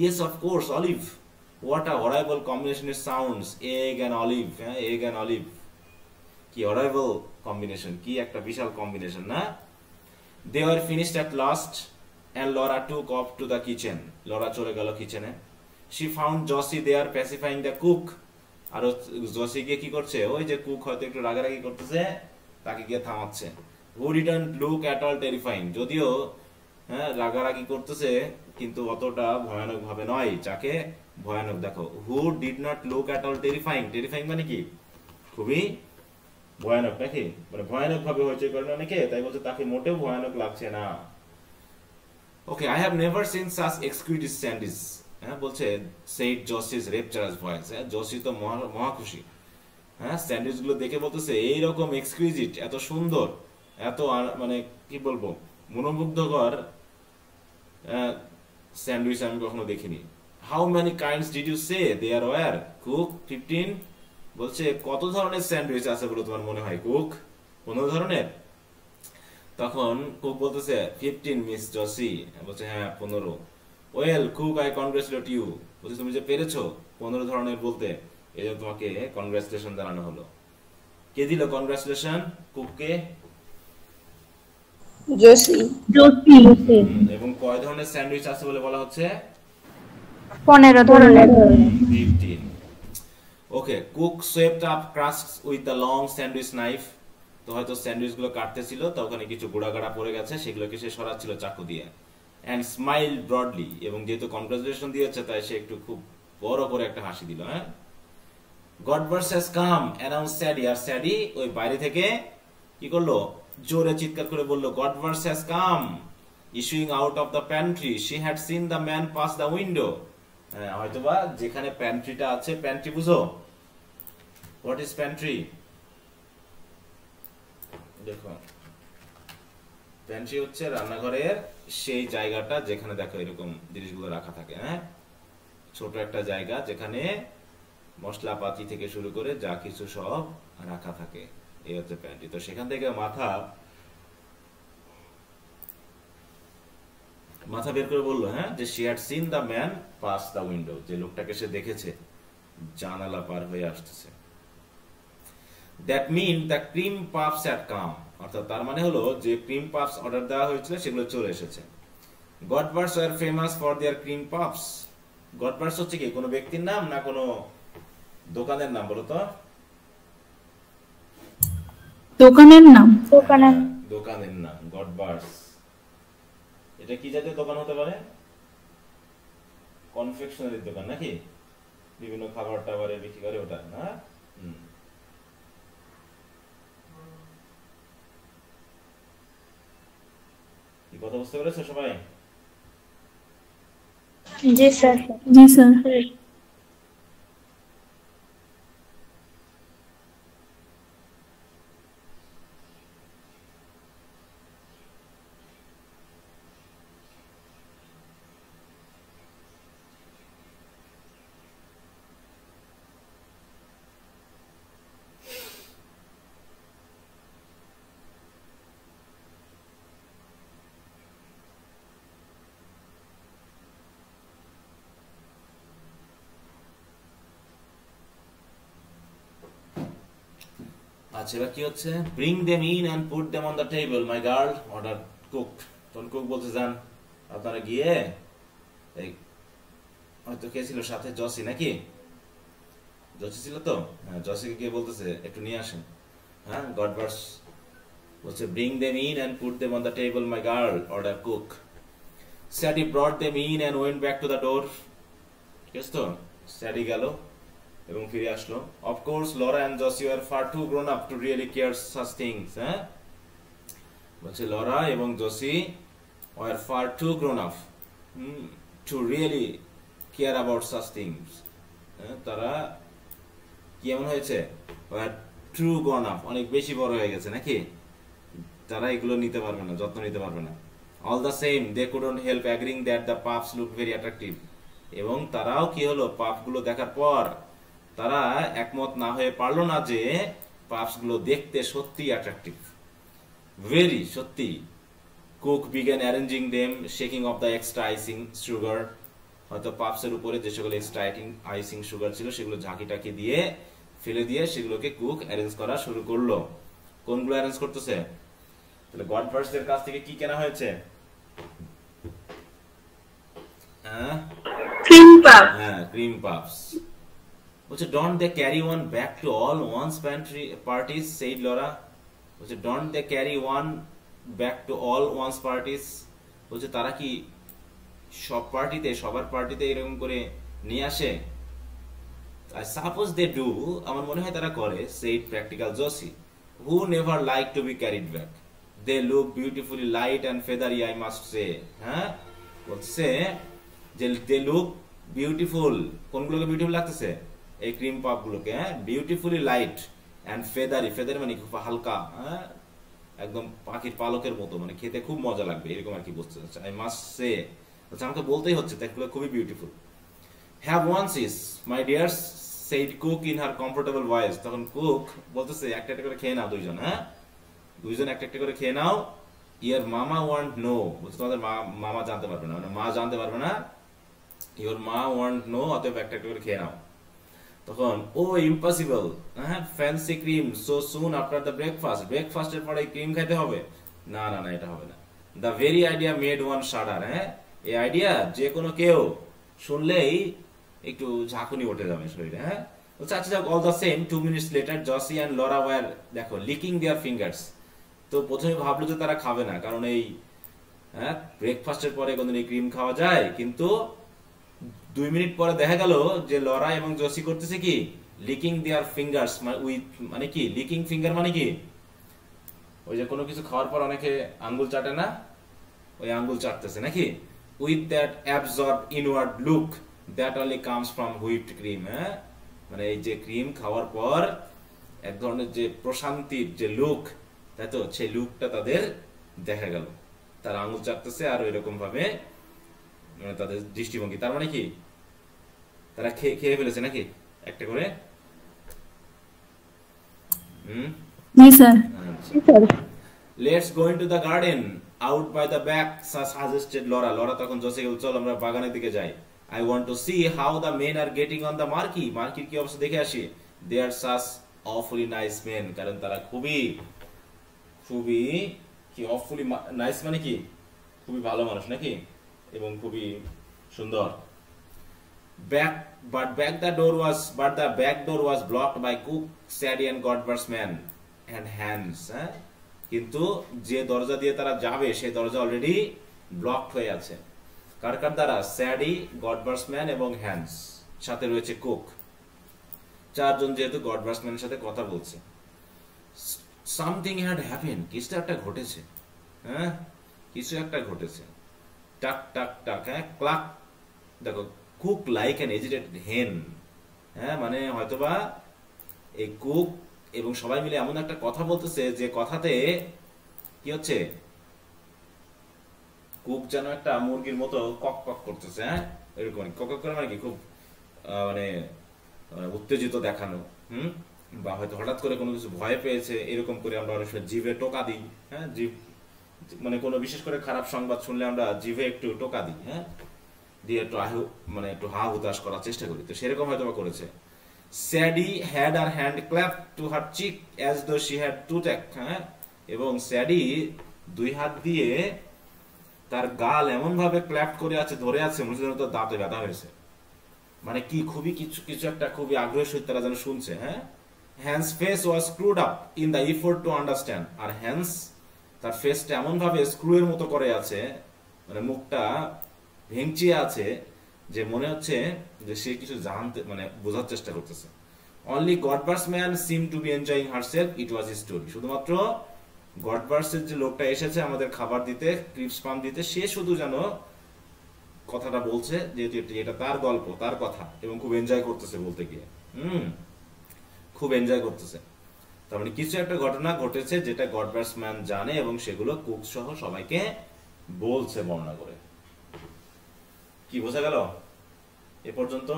yes of course olive, what a horrible combination it sounds, egg and olive. হ্যাঁ, এগ অ্যান্ড অলিভ কি হরাইবল কম্বিনেশন, কি একটা বিশাল কম্বিনেশন না। They were finished at last and Laura took off to the kitchen. Laura চলে গেল কিচেনে। She found Josie there pacifying the cook. আর জসি গিয়ে কি করছে, ওই যে কুক হয়তো একটু রাগারাগি করতেছে তাকে গিয়ে থামাচ্ছে। Who didn't look at all terrifying, যদিও হ্যাঁ রাগারাগি করতেছে কিন্তু অতটা ভয়ানক ভাবে নয়, যাকে ভয়ানক দেখো। Who did not look at all terrifying, terrifying মানে কি খুবই ভয়ানক নাকি, মানে ভয়ানক ভাবে হয়েছে কারণ অনেকে, তাই বলছে তাকে মোটেও ভয়ানক লাগছে না। Okay, I have never seen such exquisite sandwiches. হ্যাঁ বলছে said Josie's rapturous voice. হ্যাঁ, জসি তো মহা খুশি। হ্যাঁ, স্যান্ডউইচ গুলো দেখে বলতেছে এইরকম এক্সকুইজিট, এত সুন্দর, এত মানে কি বলবো মনোমুগ্ধকর স্যান্ডউইচ আমি কখনো দেখিনি। How many kinds did you say there were? Cook 15? বলছে কত ধরনের স্যান্ডউইচ আছে বলে তোমার মনে হয় কুক? 15 ধরনের? তখন কুক বলতেছে 15 মিস জসি, বলছে হ্যাঁ 15। Well cook I congratulate you, বলছে তুমি যে পেরেছো 15 ধরনের বলতে, এই জন্য তোমাকে কনগ্রাচুলেশন জানানো হলো। কে দিল কনগ্রাচুলেশন কুককে? জসি। এবং কয় ধরনের স্যান্ডউইচ আছে বলে বলা হচ্ছে? 15 ধরনের। 15। ওকে, cook swept up crusts with the long sandwich knife. তো হয়তো স্যান্ডউইচ গুলো কাটতেছিল, তো ওখানে কিছু গোড়াগাড়া পড়ে গেছে, সেগুলোকে সে সরাচ্ছিল চাকু দিয়ে। and smiled broadly, এবং যেহেতু কনগ্রাচুলেশন দিয়েছে তাই সে একটু খুব বড় করে একটা হাসি দিল। হ্যাঁ, Godbert has come, announced Sadie, আর স্যাডি ওই বাইরে থেকে কি করলো জোরে চিৎকার করে বলল Godbert has come, issuing out of the pantry. She had seen the man pass the window. হয়তোবা যেখানে প্যান্ট্রিটা আছে, প্যান্ট্রি বুঝো? What is pantry? দেখো, প্যান্ট্রি হচ্ছে রান্নাঘরের সেই জায়গাটা যেখানে দেখো এরকম জিনিসগুলো রাখা থাকে। হ্যাঁ, ছোট একটা জায়গা যেখানে মশলাপাতি থেকে শুরু করে যা কিছু সব রাখা থাকে, এই হচ্ছে প্যান্ট্রি। তো সেখান থেকে মাথা বের করে বললো হ্যাঁ যে she had seen the man pass the window, যে লোকটাকে সে দেখেছে জানালা পার হয়ে আসতেছে। That means the cream puffs had come, অর্থাৎ তার মানে হলো যে ক্রিম পাফস অর্ডার দেওয়া হয়েছিল সেগুলো চলে এসেছে। Godberts were famous for their cream puffs. গডবার্স হচ্ছে কি কোনো ব্যক্তির নাম না কোনো দোকানের নাম বলো তো? দোকানের নাম। দোকানের দোকানের নাম গডবার্স। এটা কি জাতীয় দোকান হতে পারে? কনফেকশনারি দোকান নাকি? বিভিন্ন খাবার টাবারে বিক্রি করে ওটা না? কি কথা বুঝতে পেরেছো সবাই? জি স্যার। জি স্যার। আচ্ছা এবার কি হচ্ছে? Bring them in and put them on the table my girl order cook. তখন কুক বলতে যান আপনারা গিয়ে এই হয়তো কে ছিল সাথে? জসি নাকি? জসি ছিল তো? হ্যাঁ, জসিকে গিয়ে বলতেছে একটু নিয়ে আসেন। হ্যাঁ, গডবার্স বলছে bring them in and put them on the table my girl order cook. Sadie brought them in and went back to the door. ঠিক আছে তো? স্যাডি গেল এবং ফিরে আসলো। Of course Laura and Jose were far too grown up to really care such things. হ্যাঁ, বলছে লরা এবং Jose were far too grown up to really care about such things. তারা কি এমন হয়েছে? ওয়ার ট্রু গ্রোন আপ, অনেক বেশি বড় হয়ে গেছে নাকি? তারা এগুলো নিতে পারবে না, যত্ন নিতে পারবে না। All the same they couldn't help agreeing that the puffs look very attractive. এবং তারাও কি হলো, পাপগুলো দেখার পর তারা একমত না হয়ে পারলো না যে পাপস গুলো দেখতে সত্যি অ্যাট্রাকটিভ, ভেরি সত্যি। Cook began arranging them, shaking of the extra icing sugar. হয়তো পাপসের উপরে যে সকল এক্সট্রা আইসিং সুগার ছিল সেগুলো ঝাঁকিটাকে দিয়ে ফেলে দিয়ে সেগুলোকে কুক অ্যারেঞ্জ করা শুরু করলো। কোনগুলো অ্যারেঞ্জ করতেছে? তাহলে গডবার্সদের কাছ থেকে কি কেনা হয়েছে? ক্রিম পাপ। হ্যাঁ, ক্রিম পাপস। বলছে don't they carry one back to all one's parties, said Laura. বলছে don't they carry one back to all one's parties. বলছে তারা কি সব পার্টিতে, সবার পার্টিতে এরকম করে নিয়ে আসে? I suppose they do, আমার মনে হয় তারা করে, said practical Josie, who never like to be carried back. They look beautifully light and feathery, I must say. হ্যাঁ, বলছে যে they look beautiful। কোনগুলোকে বিউটিফুল লাগতেছে? এই ক্রিম পাপ গুলোকে। হ্যাঁ, beautifully light and feathery, feathery মানে খুব হালকা, হ্যাঁ একদম পাখির পালকের মতো, মানে খেতে খুব মজা লাগবে এরকম আর কি বলতে চাচ্ছে। I must say, আমাকে বলতেই হচ্ছে এগুলো খুবই beautiful. Have one sis, my dears, said cook in her comfortable voice. তখন কুক বলতেছে একটা একটা করে খেয়ে নাও দুইজন। হ্যাঁ, দুইজন একটা একটা করে খেয়ে নাও। Your mama won't know, বলছে তোমাদের মামা জানতে পারবে না, মানে মা জানতে পারবে না। Your ma won't know, অতএব একটা একটা করে খেয়ে নাও। তখন ও ইম্পসিবল, হ্যাঁ fancy cream so soon after the breakfast, ব্রেকফাস্টের পরে ক্রিম খাইতে হবে? না না না, এটা হবে না। The very idea made one shudder. হ্যাঁ, এই আইডিয়া যে কোনো কেউ শুনলেই একটু ঝাঁকুনি উঠে যাবে শরীরে। হ্যাঁ, আচ্ছা যাক, all the same 2 minutes later Jose and Laura were, দেখো, লিকিং দেয়ার ফিঙ্গার্স। তো প্রথমে ভাবলো যে তারা খাবে না, কারণ এই হ্যাঁ ব্রেকফাস্টের পরে কোনদিন এই ক্রিম খাওয়া যায়, কিন্তু 2 মিনিট পরে দেখা গেল যে লরা এবং জসি করতেছে কি, লিকিং দেয়ার ফিঙ্গার্স। মানে কি লিকিং ফিঙ্গার মানে কি? ওই যে কোনো কিছু খাওয়ার পর অনেকে আঙ্গুল চাটে না, ওই আঙ্গুল চাটতেছে নাকি? With that absorb inward look that only comes from whipped cream. হ্যাঁ, মানে এই যে ক্রিম খাওয়ার পর এক ধরনের যে প্রশান্তির যে লুক, তাই তো, সেই লুকটা তাদের দেখা গেল। তারা আঙ্গুল চাটতেছে আর এরকম ভাবে মানে তাদের দৃষ্টিভঙ্গি। তার মানে কি তারা খেয়ে ফেলেছে নাকি একটা করে? Let's go into the garden out by the back, suggested Laura. Laura তখন জসিকে বলছে চল আমরা বাগানের দিকে যাই। I want to see how the men are getting on the marquee. মার্কির কি অবস্থা দেখে আসি। They are such awfully nice men, কারণ তারা খুবই খুবই কি awfully nice মানে কি খুবই ভালো মানুষ নাকি, এবং খুবই সুন্দর। But the back door was blocked by Cook, Sadie and Godber's man and Hans. কিন্তু যে দরজা দিয়ে তারা যাবে সেই দরজা অলরেডি ব্লকড হয়ে আছে। কার কার দ্বারা? স্যাডি, গডবার্স ম্যান এবং হ্যান্স, সাথে রয়েছে কুক। চারজন যেহেতু গডবার্স ম্যানের সাথে কথা বলছে। সামথিং হ্যাড হ্যাপেন, কিছু একটা ঘটেছে, হ্যাঁ কিছু একটা ঘটেছে। টাক টাক টাক, হ্যাঁ ক্লাক, দেখো কুক লাইক অ্যান এজিটেটেড হেন, হ্যাঁ মানে হয়তোবা এই কুক এবং সবাই মিলে এমন একটা কথা বলতেছে যে কথাতে কি হচ্ছে, কুক যেন একটা মুরগির মতো কক কক করতেছে, হ্যাঁ এরকম কক কক করে, মানে কি খুব মানে উত্তেজিত দেখানো, বা হয়তো হঠাৎ করে কোনো কিছু ভয় পেয়েছে, এরকম করে আমরা অনেক সময় জিভে টোকা দিই, হ্যাঁ জিভ মানে কোনো বিশেষ করে খারাপ সংবাদ শুনলে আমরা জিভে একটু টোকা দিই, হ্যাঁ দিয়ে একটু মানে একটু হা হুতাশ করার চেষ্টা করি, তো সেরকম হয়তো করেছে। Sadie had her hand clapped to her cheek as though she had toothache, হ্যাঁ এবং স্যাডি দুই হাত দিয়ে তার গাল এমন ভাবে ক্ল্যাপ করে আছে, ধরে আছে, মনে হচ্ছে তার দাঁতে ব্যথা হয়েছে, মানে কি খুবই কিছু কিছু একটা খুবই আগ্রহের সহিত তারা যেন শুনছে, হ্যাঁ। Hans' face was screwed up in the effort to understand, আর হ্যান্স তার ফেসটা এমন ভাবে স্ক্রু এর মতো করে আছে, মানে মুখটা ভেঙচিয়ে আছে যে মনে হচ্ছে যে সে কিছু জানতে মানে বোঝার চেষ্টা করতেছে। Only Godber's man seemed to be enjoying herself, it was his story, শুধুমাত্র গডবার্সের যে লোকটা এসেছে আমাদের খাবার দিতে, ক্রিপস পাম দিতে, সে শুধু যেন কথাটা বলছে যেহেতু এটা তার গল্প, তার কথা, এবং খুব এনজয় করতেছে বলতে গিয়ে, খুব এনজয় করতেছে। তার মানে কিছু একটা ঘটনা ঘটেছে যেটা গডবার্স ম্যান জানে এবং সেগুলো কুক সহ সবাইকে বলছে বর্ণনা করে। কি বোঝা গেল এ পর্যন্ত?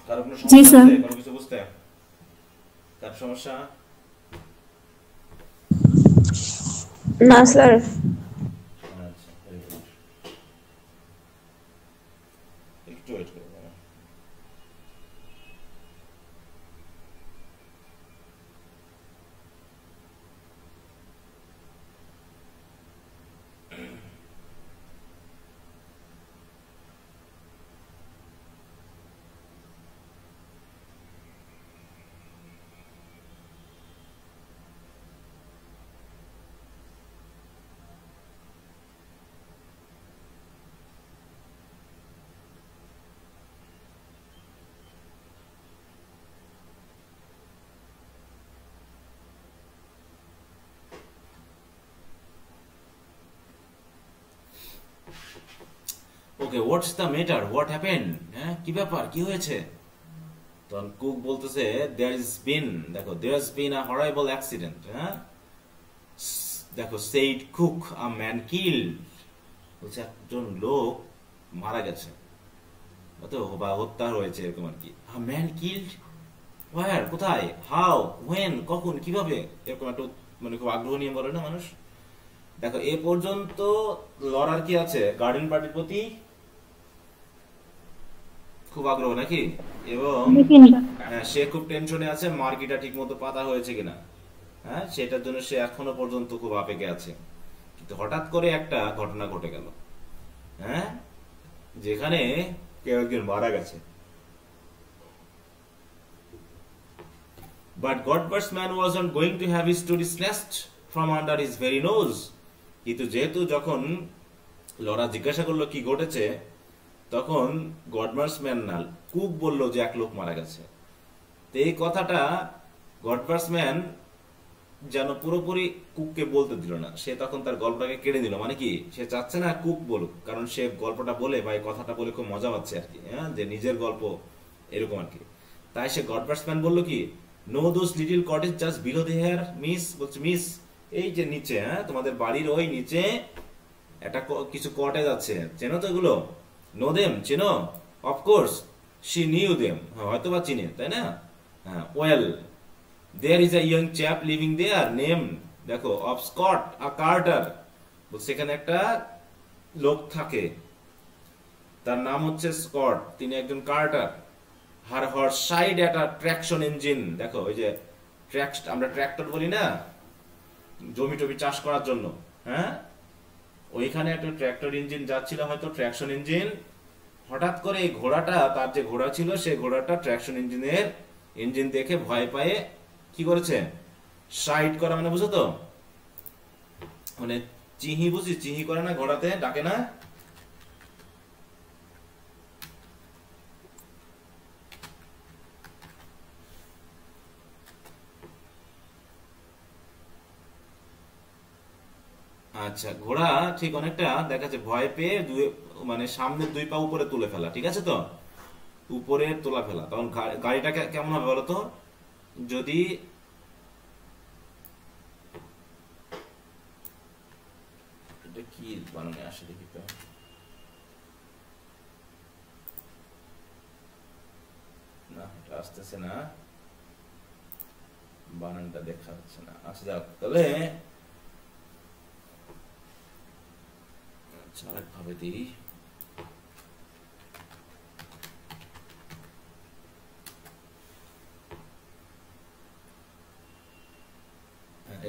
কারো কোনো সমস্যা আছে? কোনো কিছু বুঝতে? কার সমস্যা? না স্যার। আচ্ছা, একটু ওয়েট করুন। Okay, what's the matter, what happened, হ্যাঁ কি ব্যাপার, কি হয়েছে? তখন কুক বলতেছে দেয়ার ইজ বিন, দেখো there is bin a হরাইবল accident, হ্যাঁ দেখো said cook, a man killed, বলছে একজন লোক মারা গেছে, বা হত্যা হয়েছে এরকম আর কি। আ ম্যান কিল্ড, হোয়ার, কোথায়, হাউ, হোয়েন, কখন, কিভাবে, এরকম একটা মানে খুব আগ্রহ নিয়ে বলে না মানুষ। দেখো এ পর্যন্ত লরার কি আছে, গার্ডেন পার্টির প্রতি খুব আগ্রহ নাকি, এবং সে খুব টেনশনে আছে মার্কিটা ঠিক মতো পাতা হয়েছে কিনা, হ্যাঁ সেটার জন্য সে এখনো পর্যন্ত খুব আবেগে আছে। কিন্তু হঠাৎ করে একটা ঘটনা ঘটে গেল, হ্যাঁ যেখানে কেউ একজন মারা গেছে। But Godber's man wasn't going to have his story snatched from under his very nose. কিন্তু যেহেতু যখন লরা জিজ্ঞাসা করলো কি ঘটেছে, তখন গডবার্স ম্যান না কুক বলল যে এক লোক মারা গেছে। তো এই কথাটা গডবার্স ম্যান যেন পুরোপুরি কুককে বলতে দিল না, সে তখন তার গল্পটাকে কেড়ে দিল। মানে কি, সে চাচ্ছে না কুক বলুক, কারণ সে গল্পটা বলে বা এই কথাটা বলে খুব মজা পাচ্ছে আর কি, হ্যাঁ যে নিজের গল্প এরকম আর কি। তাই সে গডবার্স ম্যান বললো কি, no those little cottage just below the here miss, বলছে মিস এই যে নিচে, হ্যাঁ তোমাদের বাড়ির ওই নিচে একটা কিছু কটেজ আছে, চেনো তো এগুলো? নো দেম, চেনো? অফকোর্স শি নিউ দেম, হয়তো বা চিনে, তাই না? হ্যাঁ, well there is a young chap living there name, দেখো অফ স্কট আ কার্টার, সেখানে একটা লোক থাকে, তার নাম হচ্ছে স্কট, তিনি একজন কার্টার। হার হর সাইড একটা ট্র্যাকশন ইঞ্জিন, দেখো ওই যে আমরা ট্র্যাক্টর বলি না জমি টমি চাষ করার জন্য, হ্যাঁ ওইখানে একটা ট্র্যাক্টর ইঞ্জিন যাচ্ছিল, হয়তো ট্র্যাকশন ইঞ্জিন, হঠাৎ করে এই ঘোড়াটা, তার যে ঘোড়া ছিল সেই ঘোড়াটা ট্র্যাকশন ইঞ্জিন দেখে ভয় পায়ে কি করেছে, সাইড করা, মানে বুঝো তো, মানে চিহি, বুঝি চিহি করে না ঘোড়াতে, ডাকে না, আচ্ছা ঘোড়া ঠিক অনেকটা দেখাচ্ছে ভয় পেয়ে মানে সামনের দুই পা উপরে তুলে ফেলা, ঠিক আছে তো, উপরে তোলা ফেলা। তখন গাড়িটা কেমন হবে বলতো, যদি এটা কি বানানো আসে দেখি তো, না এটা আসতেছে না, বানানটা দেখা যাচ্ছে না। আচ্ছা যাক, তাহলে আচ্ছা আরেক ভাবে দিই,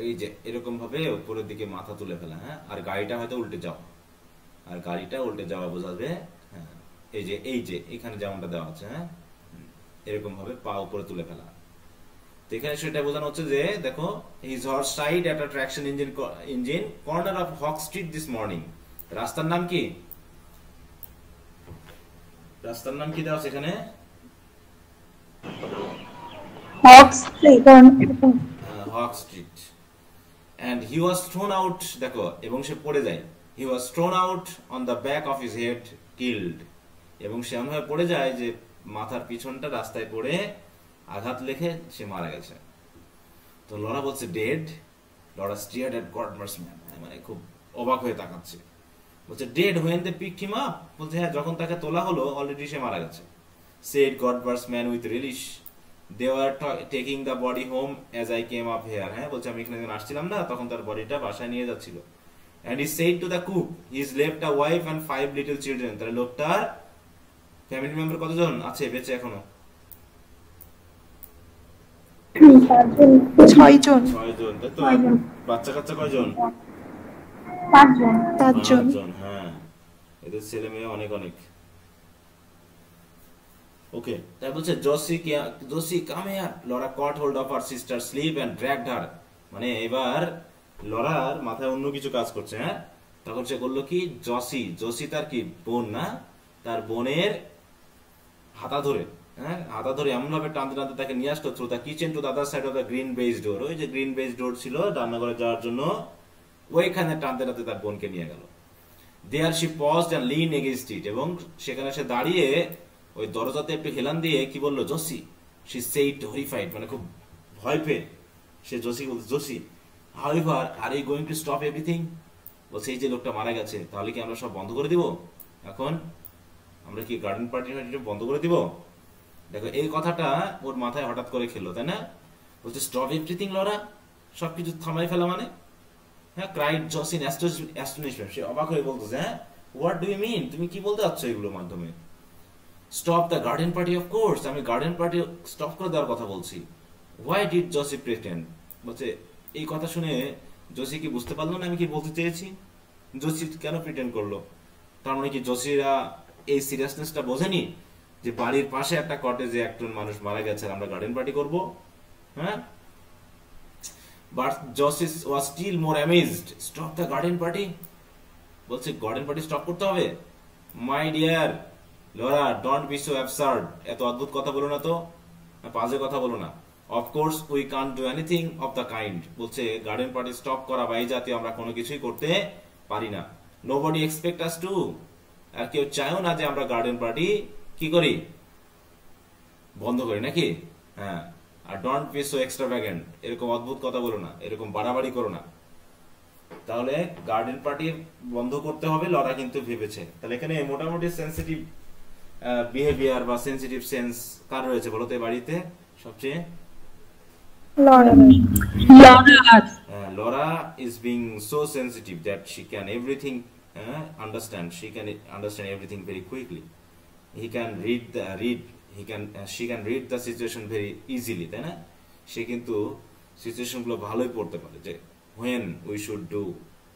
এই যে এরকম ভাবে উপরের দিকে মাথা তুলে ফেলা, হ্যাঁ, আর গাড়িটা হয়তো উল্টে যাওয়া, আর গাড়িটা উল্টে যাওয়া বোঝাবে, হ্যাঁ, এই যে এখানে যেমনটা দেওয়া আছে, হ্যাঁ, এরকম ভাবে পা উপরে তুলে ফেলা। তো এখানে সেটা বোঝানো হচ্ছে যে দেখো, his horse shied at a traction engine corner of Hawke Street this morning. রাস্তার নাম কি, রাস্তার নাম কি দেওয়া আছে এখানে, Hawke Street. Hawke Street. and he was thrown out, দেখো, এবং সে পড়ে যায়, he was thrown out on the back of his head, killed, এবং সে এমনভাবে পড়ে যায় যে মাথার পিছনটা রাস্তায় পড়ে আঘাত লেগে সে মারা গেছে। তো লরা বলছে ডেড, লরা স্টিয়ার্ড এট গডমার্স ম্যান, মানে খুব অবাক হয়ে তাকাচ্ছে, বলছে dead when they picked him up, বলছে হ্যাঁ যখন তাকে তোলা হলো অলরেডি সে মারা গেছে। said Godber's man with relish, they were taking the body home as I came up here, হ্যাঁ বলছে আমি এখানে যখন আসছিলাম না তখন তার বডিটা বাসায় নিয়ে যাচ্ছিল। and he said to the cook, he's left a wife and 5 little children, তাহলে লোকটার ফ্যামিলি মেম্বার কতজন আছে বেঁচে এখনো, 6 জন। 6 জন, তাই তো, বাচ্চা কাচ্চা কয়জন, 5 জন। হ্যাঁ, এদের ছেলে মেয়ে অনেক অনেক। ওকে, তাই বলছে Jose come here, Laura caught hold of her sister sleeve and dragged her, মানে এবার লরার মাথায় অন্য কিছু কাজ করছে, হ্যাঁ, তখন সে করলো কি, জোসি তার কি বোন না, তার বোনের হাতা ধরে, হ্যাঁ, হাতা ধরে এমন ভাবে টানতে টানতে তাকে নিয়ে আসতো through the kitchen to the other side of the green baize door, ওই যে গ্রিন বেজ ডোর ছিল রান্নাঘরে যাওয়ার জন্য, ওইখানে টানতে টানতে তার বোনকে নিয়ে গেল। There she paused and leaned against it, এবং সেখানে সে দাঁড়িয়ে ওই দরজাতে একটু হেলান দিয়ে কি বললো, জোসি, শি সেইড হরিফাইড, মানে খুব ভয় পেয়ে সে জোসি বলছে, Jose however are you going to stop everything, বলছে এই যে লোকটা মারা গেছে তাহলে কি আমরা সব বন্ধ করে দিব, এখন আমরা কি গার্ডেন পার্টি বন্ধ করে দিব। দেখো এই কথাটা ওর মাথায় হঠাৎ করে খেললো, তাই না, বলছে স্টপ এভরিথিং লরা, সবকিছু থামাই ফেলা মানে, হ্যাঁ, ক্রাইড জসি ইন অ্যাস্টনিশমেন্ট, সে অবাক হয়ে বলতেছে, হ্যাঁ, হোয়াট ডু ইউ মিন, তুমি কি বলতে চাচ্ছ এগুলোর মাধ্যমে, stop the garden party, of course আমি গার্ডেন পার্টি স্টপ করে দেওয়ার কথা বলছি। হোয়াই ডিড জসি প্রিটেন্ড, বলছে এই কথা শুনে জসি কি বুঝতে পারলো না আমি কি বলতে চেয়েছি, জসি কেন প্রিটেন্ড করলো, তার মানে কি জসিরা এই সিরিয়াসনেসটা বোঝেনি যে বাড়ির পাশে একটা কটেজে একজন মানুষ মারা গেছে আর আমরা গার্ডেন পার্টি করব, হ্যাঁ। But Josie was still more amazed. Stop the garden party? বলছে গার্ডেন পার্টি স্টপ করতে হবে, my dear Laura don't be so absurd, এত অদ্ভুত কথা বলো না তো, বাজে কথা বলো না। Of course we can't do anything of the kind, বলছে গার্ডেন পার্টি স্টপ করা বা এই জাতীয় আমরা কোনো কিছুই করতে পারি না। নোবডি এক্সপেক্ট আস টু, আর কেউ চায়ও না যে আমরা গার্ডেন পার্টি কি করি, বন্ধ করি নাকি, হ্যাঁ। আর ডোন্ট বি সো এক্সট্রাভ্যাগেন্ট, এরকম অদ্ভুত কথা বলো না, এরকম বাড়াবাড়ি করো না। তাহলে গার্ডেন পার্টি বন্ধ করতে হবে লরা কিন্তু ভেবেছে। তাহলে এখানে মোটামুটি সেন্সিটিভ বিহেভিয়ার বা সেন্সিটিভ সেন্স কার রয়েছে বলো তো এই বাড়িতে সবচেয়ে, Laura is being so sensitive that she can everything understand, she can understand everything very quickly, he can she can read the situation very easily, তাই না, সে কিন্তু সিচুয়েশন গুলো ভালোই পড়তে পারে যে when we should do,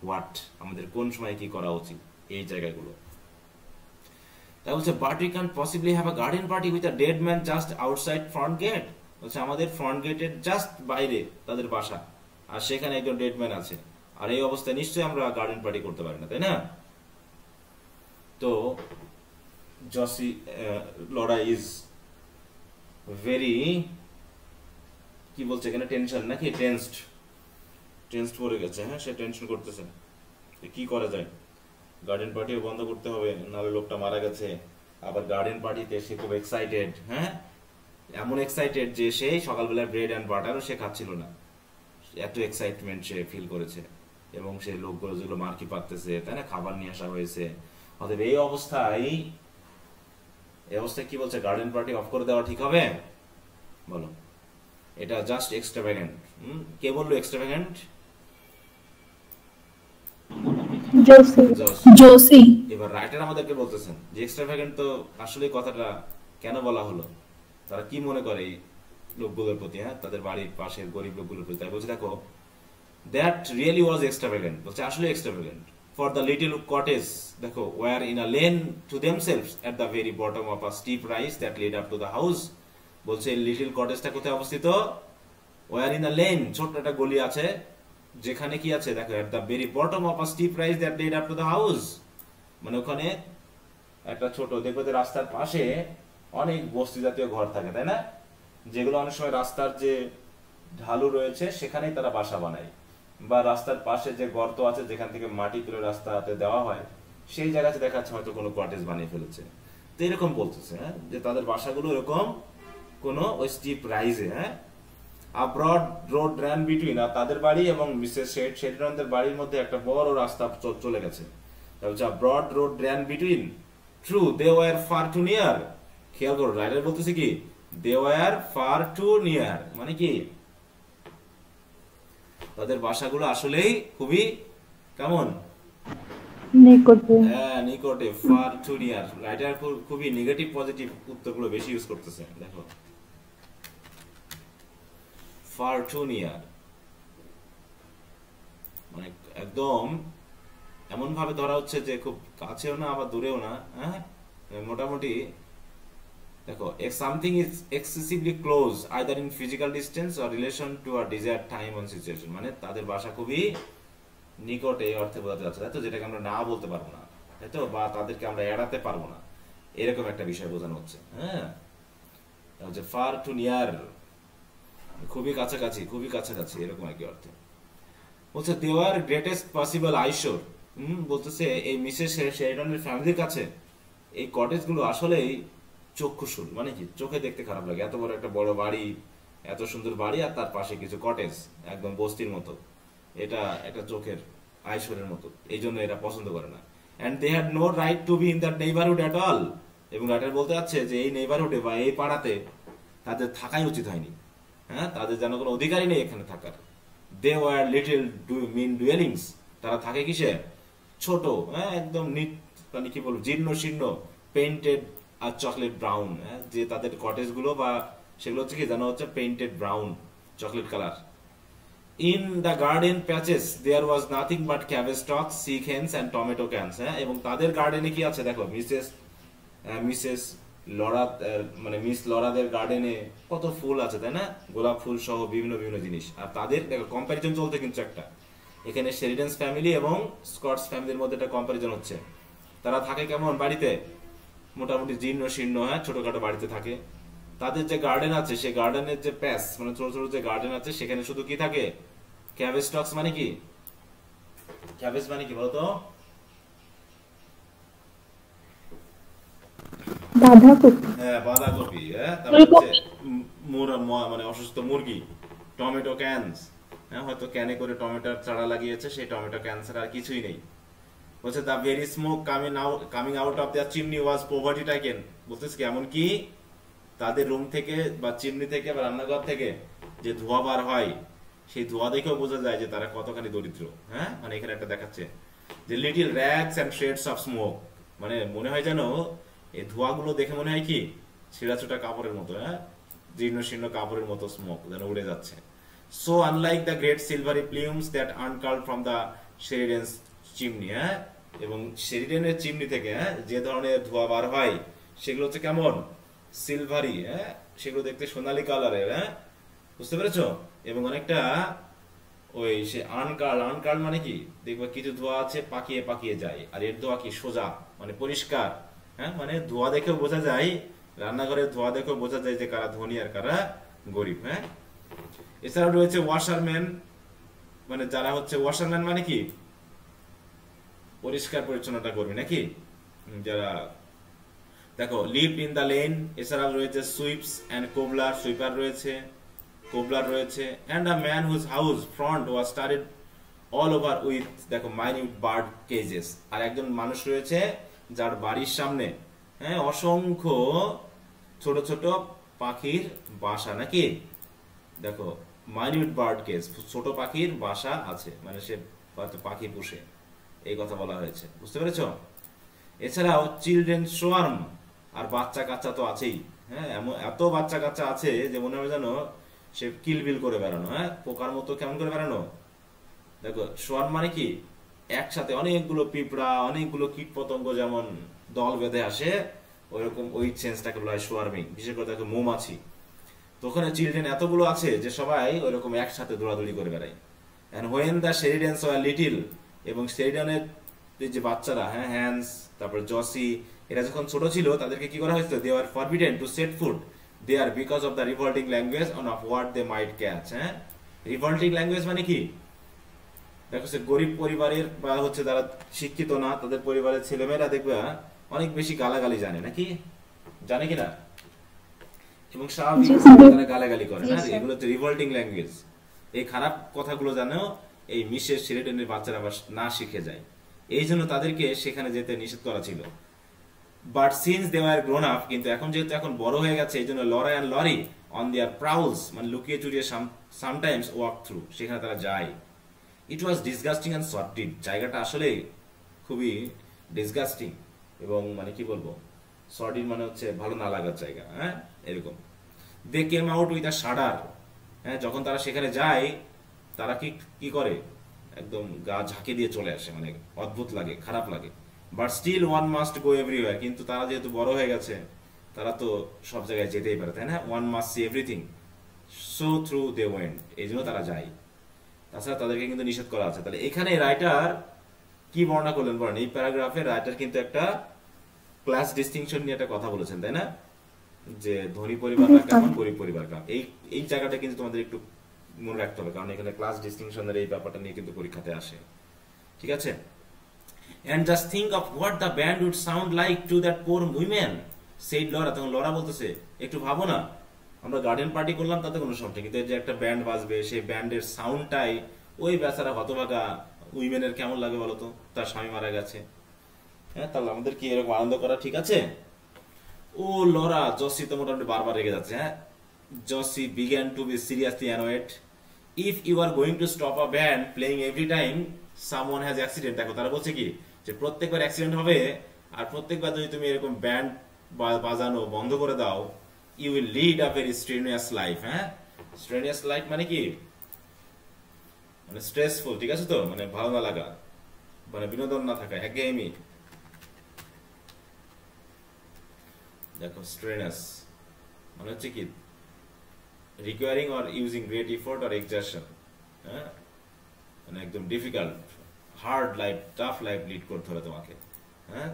what, আমাদের কোন সময় কি করা উচিত এই জায়গাগুলো। তাই বলছে but we can possibly have a garden party with a dead man just outside front gate. বলছে আমাদের ফ্রন্ট গেটের জাস্ট বাইরে তাদের বাসা, আর সেখানে একজন ডেড ম্যান আছে, আর এই অবস্থায় নিশ্চয়ই আমরা গার্ডেন পার্টি করতে পারি না, তাই না? তো জসি লরা ইজ ভেরি, কি বলছে এখানে, টেনশন নাকি টেন্সড পড়ে গেছে। হ্যাঁ, সে টেনশন করতেছে কি করা যায়, গার্ডেন পার্টিও বন্ধ করতে হবে, নাহলে লোকটা মারা গেছে। আবার গার্ডেন পার্টিতে সে খুব এক্সাইটেড, হ্যাঁ এমন এক্সাইটেড যে সেই সকালবেলা ব্রেড অ্যান্ড বাটারও সে খাচ্ছিল না, এত এক্সাইটমেন্ট সে ফিল করেছে। এবং সে লোকগুলো যেগুলো মার্কি পাততেছে, তাই না, খাবার নিয়ে আসা হয়েছে। অতএব এই অবস্থায় কি বলছে, গার্ডেন পার্টি অফ করে দেওয়া ঠিক হবে? বলো, এটা জাস্ট এক্সট্রাভ্যাগেন্ট। কে বললো এক্সট্রাভ্যাগেন্ট? জোসি। এবার রাইটার আমাদেরকে বলতেছেন যে এক্সট্রাভ্যাগেন্ট তো আসলে কথাটা কেন বলা হলো, তারা কি মনে করে এই লোকগুলোর প্রতি, হ্যাঁ তাদের বাড়ির পাশের গরিব লোকগুলোর প্রতি। তাই বলছে দেখো, দ্যাট রিয়েলি ওয়াজ এক্সট্রাভ্যাগেন্ট, বলছে আসলে extravagant. For the little cottage, দেখো, were in a lane to themselves at the very bottom of a steep rise that led up to the house. বলছে লিটল কটেজটা কোথায় অবস্থিত? ওয়ার ইন আ লেন, ছোট্ট একটা গলি আছে, যেখানে কি আছে দেখো, at the very bottom of a steep rise that led up to the house. মানে ওখানে একটা ছোট, দেখবে যে রাস্তার পাশে অনেক বস্তি জাতীয় ঘর থাকে, তাই না, যেগুলো অনেক সময় রাস্তার যে ঢালু রয়েছে সেখানেই তারা বাসা বানায়, বা রাস্তার পাশে যে গর্ত আছে যেখান থেকে মাটি তুলে রাস্তাতে দেওয়া হয়, সেই জায়গাতে দেখা যাচ্ছে হয়তো কোনো কটেজ বানিয়ে ফেলেছে। তো এরকম বলতেছে, হ্যাঁ, যে তাদের বাসাগুলো এরকম কোন ওই স্টিপ রাইজে। হ্যাঁ, আ ব্রড রোড রান বিটুইন, আর তাদের বাড়ি এবং মিসেস শেডরনদের বাড়ির মধ্যে একটা বড় রাস্তা চলে গেছে। A broad road ran between, true they were far too near. খেয়াল করো, রাইটার বলতেছে কি, they were far too near, মানে কি তাদের বাসাগুলো আসলেই খুবই কেমন, নিকটে। হ্যাঁ নিকটে, ফার টু নিয়ার। রাইটার খুবই নেগেটিভ পজিটিভ উত্তরগুলো বেশি ইউজ করতেছে। দেখো, ফার টু নিয়ার মানে একদম এমন ভাবে ধরা হচ্ছে যে খুব কাছেও না আবার দূরেও না। হ্যাঁ, মোটামুটি দেখো, something is excessively close either in physical distance or relation to a desired time on situation. মানে তাদের বাসা খুবই নিকটে, এই অর্থে বোঝাতে যাচ্ছে, তাই তো, যেটাকে আমরা না বলতে পারবো না, তাই তো, বা তাদেরকে আমরা এড়াতে পারবো না, এরকম একটা বিষয় বোঝানো হচ্ছে। হ্যাঁ, ফার টু নিয়ার, খুবই কাছাকাছি, খুবই কাছাকাছি, এরকম একই অর্থে বলছে। They were greatest possible eyesore. বলতেছে এই মিসেস শেরিডনের ফ্যামিলির কাছে এই কটেজ গুলো আসলেই চক্ষুশূল, মানে কি চোখে দেখতে খারাপ লাগে। এত বড় একটা বড় বাড়ি, এত সুন্দর বাড়ি, আর তার পাশে কিছু কটেজ একদম বস্তির মতো, এটা একটা চোখের আইশোরের মতো, এই জন্য এরা পছন্দ করে না। And they had no right to be in that neighbourhood at all. এবং রাইটার বলতে যাচ্ছে যে এই নেইবারহুডে বা এই পাড়াতে তাদের থাকাই উচিত হয়নি। হ্যাঁ, তাদের যেন কোনো অধিকারই নেই এখানে থাকার। দে ওয়ার লিটল মিন ডুয়েলিংস, তারা থাকে কিসে, ছোট, হ্যাঁ একদম মানে কি বলবো, জীর্ণ শীর্ণ, পেইন্টেড আর চকলেট ব্রাউন। যে তাদের কটেজ গুলো বা সেগুলো হচ্ছে কি জানা হচ্ছে painted brown, chocolate colour. In the garden patches there was nothing but cabbage stalks, sick hens and tomato cans. হ্যাঁ, এবং তাদের গার্ডেনে কি আছে দেখো, মিসেস লরা, মানে মিস লরাদের গার্ডেনে কত ফুল আছে, তাই না, গোলাপ ফুল সহ বিভিন্ন বিভিন্ন জিনিস। আর তাদের দেখো কম্পারিজন চলতে কিন্তু একটা, এখানে শেরিডেন্স ফ্যামিলি এবং স্কটস ফ্যামিলির মধ্যে একটা কম্পারিজন হচ্ছে। তারা থাকে কেমন বাড়িতে, মোটামুটি জীর্ণ শীর্ণ, হ্যাঁ ছোটখাটো বাড়িতে থাকে। তাদের যে গার্ডেন আছে, সেই গার্ডেনের যে প্যাস, মানে ছোট ছোট যে গার্ডেন আছে, সেখানে শুধু কি থাকে, ক্যাবেজ স্টকস। মানে কি ক্যাবেজ মানে কি বলতো, বাঁধাকপি। হ্যাঁ বাঁধাকপি। হ্যাঁ, তারপর মানে অসুস্থ মুরগি, টমেটো ক্যানস, হ্যাঁ হয়তো ক্যানে করে টমেটোর চারা লাগিয়েছে, সেই টমেটো ক্যান্সার, আর কিছুই নেই। বলছে the very smoke coming out of the chimney was poverty stricken. বলতেছে কি, এমন কি তাদের রুম থেকে বা চিমনি থেকে বা রান্নাঘর থেকে যে ধোঁয়া বার হয়, সেই ধোঁয়া দেখেও বোঝা যায় যে তারা কতখানি দরিদ্র। হ্যাঁ, মানে এখানে একটা দেখাচ্ছে যে little rags and shreds of smoke, মানে মনে হয় যেন এই ধোঁয়াগুলো দেখে মনে হয় কি ছিঁড়া ছোটা কাপড়ের মতো, হ্যাঁ জীর্ণ শীর্ণ কাপড়ের মতো স্মোক যেন উড়ে যাচ্ছে। So unlike the great silvery plumes that uncurled from the Sheridans' chimney, হ্যাঁ, এবং শেরিডেনের চিমনি থেকে যে ধরনের ধোঁয়া বার হয় সেগুলো হচ্ছে কেমন সিলভারি, হ্যাঁ, সেগুলো দেখতে সোনালী কালারের, হ্যাঁ, বুঝতে পেরেছো? এবং অনেকটা ওই সে আনকার্ল মানে কি দেখবা কিছু ধোঁয়া আছে পাকিয়ে পাকিয়ে যায়, আর এর ধোঁয়া কি সোজা মানে পরিষ্কার, হ্যাঁ, মানে ধোঁয়া দেখেও বোঝা যায়, রান্নাঘরের ধোঁয়া দেখেও বোঝা যায় যে কারা ধনী আর কারা গরিব, হ্যাঁ। এছাড়াও রয়েছে ওয়াশারম্যান, মানে যারা হচ্ছে ওয়াশারম্যান মানে কি পরিষ্কার পরিচ্ছন্নতা করবে নাকি, যারা দেখো লিভড ইন দা লেন। এছাড়াও রয়েছে সুইপস এন্ড কোবলার, সুইপার রয়েছে, কোবলার রয়েছে, and a man whose house front was studded all over with দেখো মাইনিউট বার্ড কেজেস। আর একজন মানুষ রয়েছে যার বাড়ির সামনে, হ্যাঁ, অসংখ্য ছোট ছোট পাখির বাসা নাকি, দেখো মাইনিউট বার্ড কেজ, ছোট পাখির বাসা আছে, মানে সে পাখি পুষে, এই কথা বলা হয়েছে, বুঝতে পেরেছো? এছাড়াও চিলড্রেন সোয়ার্ম, আর বাচ্চা কাচ্চা তো আছেই, হ্যাঁ, এত বাচ্চা কাচ্চা আছে যে মনে হয় যেন সে কিলবিল করে বেড়ানো, হ্যাঁ, পোকার মতো কেমন করে বেড়ানো। দেখো সোয়ার্ম মানে কি একসাথে অনেকগুলো পিঁপড়া, অনেকগুলো কীট পতঙ্গ যেমন দল বেঁধে আসে, ওইরকম ওই সেন্সটাকে বলা হয় সোয়ার্মিং। বিশেষ করে দেখো মৌমাছি, তো ওখানে চিলড্রেন এতগুলো আছে যে সবাই ওইরকম একসাথে দৌড়াদৌড়ি করে বেড়ায়। And when the Sheridans were little, এবং শেরিডানের যে বাচ্চারা, হ্যাঁ, হ্যান্স, তারপর জসি, এরা যখন ছোট ছিল তাদেরকে কি করা হয়েছিল, they are forbidden to set foot there because of the revolting language and of what they might catch. হ্যাঁ, রিভল্টিং ল্যাঙ্গুয়েজ মানে কি দেখো সে গরিব পরিবারের বা হচ্ছে যারা শিক্ষিত না তাদের পরিবারের ছেলেমেয়েরা দেখবে অনেক বেশি গালাগালি জানে নাকি, জানে কিনা, এবং স্বাভাবিক তারা গালাগালি করে না, এগুলো হচ্ছে রিভল্টিং ল্যাঙ্গুয়েজ। এই খারাপ কথাগুলো জানো এই মিসেস শেরিডানের বাচ্চারা আবার না শিখে যায়, এই জন্য তাদেরকে সেখানে যেতে নিষেধ করা ছিল। But since they were grown up, কিন্তু এখন যেহেতু এখন বড় হয়ে গেছে এই জন্য Laura and Laurie on their prowls, মানে লুকিয়ে চুরিয়ে সামটাইমস ওয়াক থ্রু, সেখানে তারা যায়। ইট ওয়াজ ডিসগাস্টিং অ্যান্ড সর্টিড, জায়গাটা আসলে খুবই ডিসগাস্টিং এবং মানে কি বলবো সর্টিড মানে হচ্ছে ভালো না লাগার জায়গা, হ্যাঁ, এরকম। দে কেম আউট উইথ আ শাডার, হ্যাঁ, যখন তারা সেখানে যায় তারা কি কি করে একদম গা ঝাঁকে দিয়ে চলে আসে, মানে অদ্ভুত লাগে, খারাপ লাগে। But still one must go everywhere, কিন্তু তারা যেহেতু বড় হয়ে গেছে তারা তো সব জায়গায় যেতেই পারে, তাই না, one must see everything, so through they went, এই জন্য তারা যায়, তাছাড়া তাদেরকে কিন্তু নিষেধ করা আছে। তাহলে এখানে রাইটার কি বর্ণনা করলেন বলেন, এই প্যারাগ্রাফে রাইটার কিন্তু একটা ক্লাস ডিস্টিংশন নিয়ে একটা কথা বলেছেন, তাই না, যে ধনী পরিবাররা কেমন, গরিব পরিবার কেমন, এই জায়গাটা কিন্তু তোমাদের একটু মনে রাখতে হবে, কারণ এখানে ক্লাস ডিস্টিংশনের এই ব্যাপারটা নিয়ে কিন্তু পরীক্ষাতে আসে, ঠিক আছে। And just think of what the band would sound like to that poor woman, said Laura. তখন লরা বলতেছে একটু ভাবো না, আমরা গার্ডেন পার্টি করলাম তাতে কোনো সমস্যা, কিন্তু এই যে একটা ব্যান্ড বাজবে সেই ব্যান্ডের সাউন্ডটাই ওই বেচারা হতভাগা উইমেনের কেমন লাগে বলো তো, তার স্বামী মারা গেছে, হ্যাঁ, তাহলে আমাদের কি এরকম আনন্দ করা ঠিক আছে? ও লরা, জসি তো মোটামুটি বারবার রেগে যাচ্ছে, হ্যাঁ। Josie began to be seriously annoyed. If you are going to stop a band playing every time someone has accident, দেখো তারা বলছে কি যে প্রত্যেকবার অ্যাক্সিডেন্ট হবে, আর প্রত্যেকবার যদি তুমি এরকম ব্যান্ড বাজানো বন্ধ করে দাও, you will lead a very strenuous life, হ্যাঁ, strenuous life মানে কি মানে স্ট্রেসফুল, ঠিক আছে, তো মানে ভালো না লাগা, মানে বিনোদন না থাকা, একঘেয়েমি, দেখো strenuous মানে হচ্ছে কি requiring or using great effort or exertion, হ্যাঁ, মানে একদম difficult hard life, tough life lead করতে হবে তোমাকে, হ্যাঁ।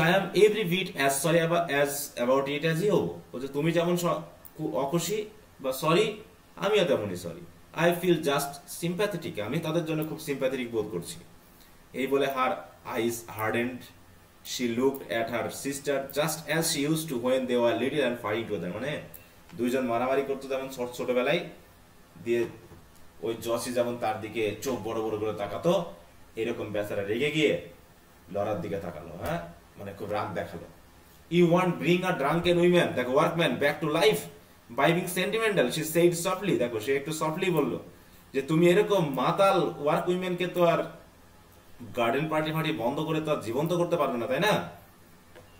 I am every bit as sorry about it as you, বলছে তুমি যেমন অখুশি বা সরি আমিও তেমনই sorry. I feel just sympathetic, আমি তাদের জন্য খুব সিম্প্যাথেটিক বোধ করছি। এই বলে her eyes hardened, she looked at her sister just as she used to when they were little and fighting together, মানে দুইজন মারামারি করতো যেমন ছোটবেলায়, দিয়ে ওই জসি যেমন তার দিকে চোখ বড় বড় করে তাকাতো, এরকম বেচারা রেগে গিয়ে লরার দিকে তাকালো, হ্যাঁ, মানে খুব রাগ দেখালো। You want bring a drunken woman, দেখো workman back to life by being sentimental, she said softly, দেখো সে একটু সফটলি বললো যে তুমি এরকম মাতাল ওয়ার্ক উইমেনকে তো আর গার্ডেন পার্টি বন্ধ করে তো আর জীবন্ত করতে পারবে না, তাই না।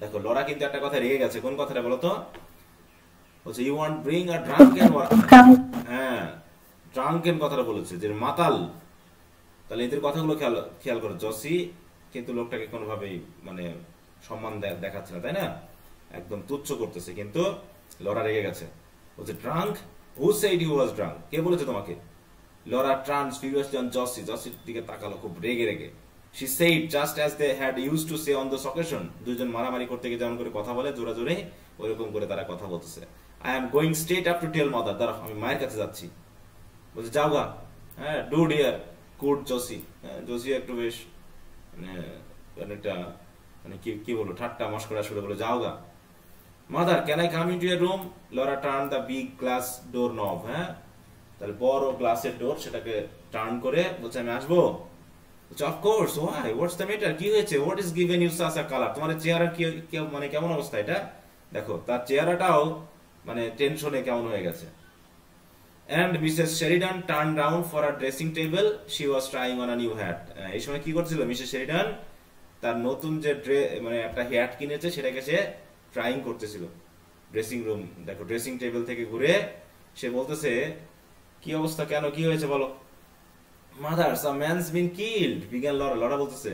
দেখো লরা কিন্তু একটা কথা রেগে গেছে, কোন কথাটা বলো তো, বলছে you want bring a drunken, হ্যাঁ ড্রাঙ্কেন কথাটা বলেছে যে মাতাল। তাহলে এদের কথাগুলো খেয়াল করো। জসি কিন্তু লোকটাকে কোনোভাবেই মানে সম্মান দেখাচ্ছে না, তাই না? একদম তুচ্ছ করতেছে। কিন্তু লরা রেগে গেছে, বলছে drunk, who said you was drunk, কে বলেছে তোমাকে? Laura turns furiously on Jose, জসির দিকে তাকালো খুব রেগে রেগে। She said just as they had used to say on this occasion, দুইজন মারামারি করতে গিয়ে যেমন করে কথা বলে জোরে জোরে, ওইরকম করে তারা কথা বলতেছে। I am going straight up to tell mother, দাঁড়া আমি মায়ের কাছে যাচ্ছি। বলছে যাও গা, হ্যাঁ ডু ডিয়ার কুড জসি। জসি একটু বেশ মানে অনেকটা মানে কি বলবো ঠাট্টা মশকরা শুরু বলে যাও গা। Mother can I come into your room? Laura turn the big glass door knob, হ্যাঁ তাহলে বড় গ্লাসের ডোর সেটাকে টার্ন করে বলছে আমি আসবো। Of course, why? What's the matter? কি হয়েছে? What is given you such a color? তোমার চেহারা কি মানে কেমন অবস্থা এটা? দেখো তার চেহারাটাও মানে টেনশনে কেমন হয়ে গেছে। And Mrs. Sheridan turned round for a dressing table. She was trying on a new hat. এই সময় কি করছিল মিসেস শেরিডান? তার নতুন যে মানে একটা হ্যাট কিনেছে সেটাকে সে ট্রাইং করতেছিল ড্রেসিং রুম। দেখো ড্রেসিং টেবিল থেকে ঘুরে সে বলতেছে কি অবস্থা, কেন কি হয়েছে বলো? Mother, some man's been killed, began Laura. Laura বলতেছে,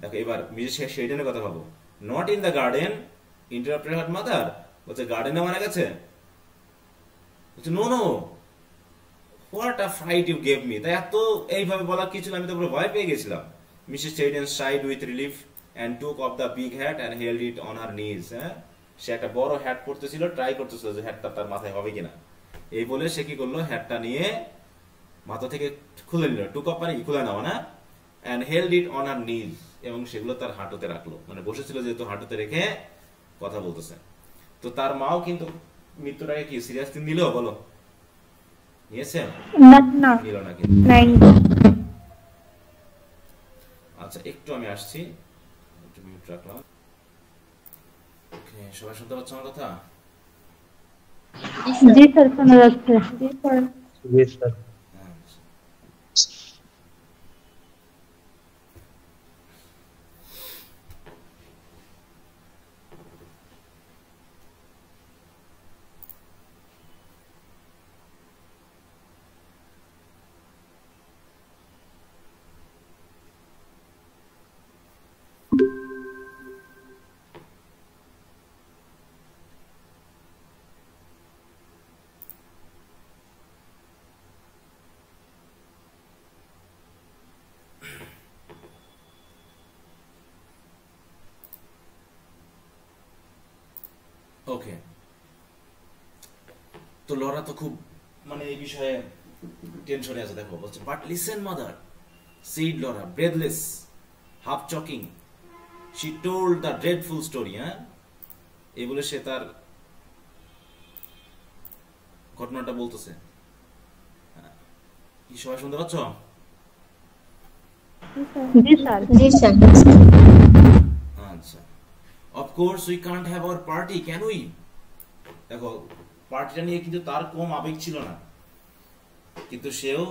দেখো এবার মিসেস শেরিডানের কথা ভাবো। Not in the garden, interrupted her mother. বলছে গার্ডেনে মারা গেছে? বলছে no no, what a fright you gave me. তাই এত এইভাবে বলার কিছু না, আমি তো পুরো ভয় পেয়ে গেছিলাম। Mrs Sheridan sighed with relief and took off the big hat and held it on her knees. হ্যাঁ সে একটা বড় হ্যাট পরতেছিল, ট্রাই করতেছিল যে হ্যাটটা তার মাথায় হবে কিনা। এই বলে সে কি করলো, হ্যাটটা নিয়ে মাথা থেকে খুলে নিল, টুক আপ মানে খুলে নেওয়া না, and held it on her knees, এবং সেগুলো তার হাঁটুতে রাখলো, মানে বসেছিল যেহেতু হাঁটুতে রেখে কথা বলতেছে। তো তার মাও কিন্তু মৃত্যুর আগে কি সিরিয়াসলি নিল বলো? নিয়েছে? না নিল না কিন্তু। আচ্ছা একটু আমি আসছি, একটু মিউট রাখলাম। ওকে সবাই শুনতে পাচ্ছ আমার কথা? জি স্যার শোনা যাচ্ছে। জি স্যার। জি স্যার। ওকে তো লরা তো খুব মানে এই বিষয়ে টেনশনে আছে। দেখো বলছে but listen mother, said Laura, breathless, half choking. She told the dreadful story. হ্যাঁ এই বলে সে তার ঘটনাটা বলতেছে। কি সবাই শুনতে পাচ্ছ? জি স্যার। জি স্যার। আচ্ছা of course we can't have our party, can we? দেখো পার্টিটা নিয়ে কিন্তু তার কম আবেগ ছিল না, কিন্তু সেও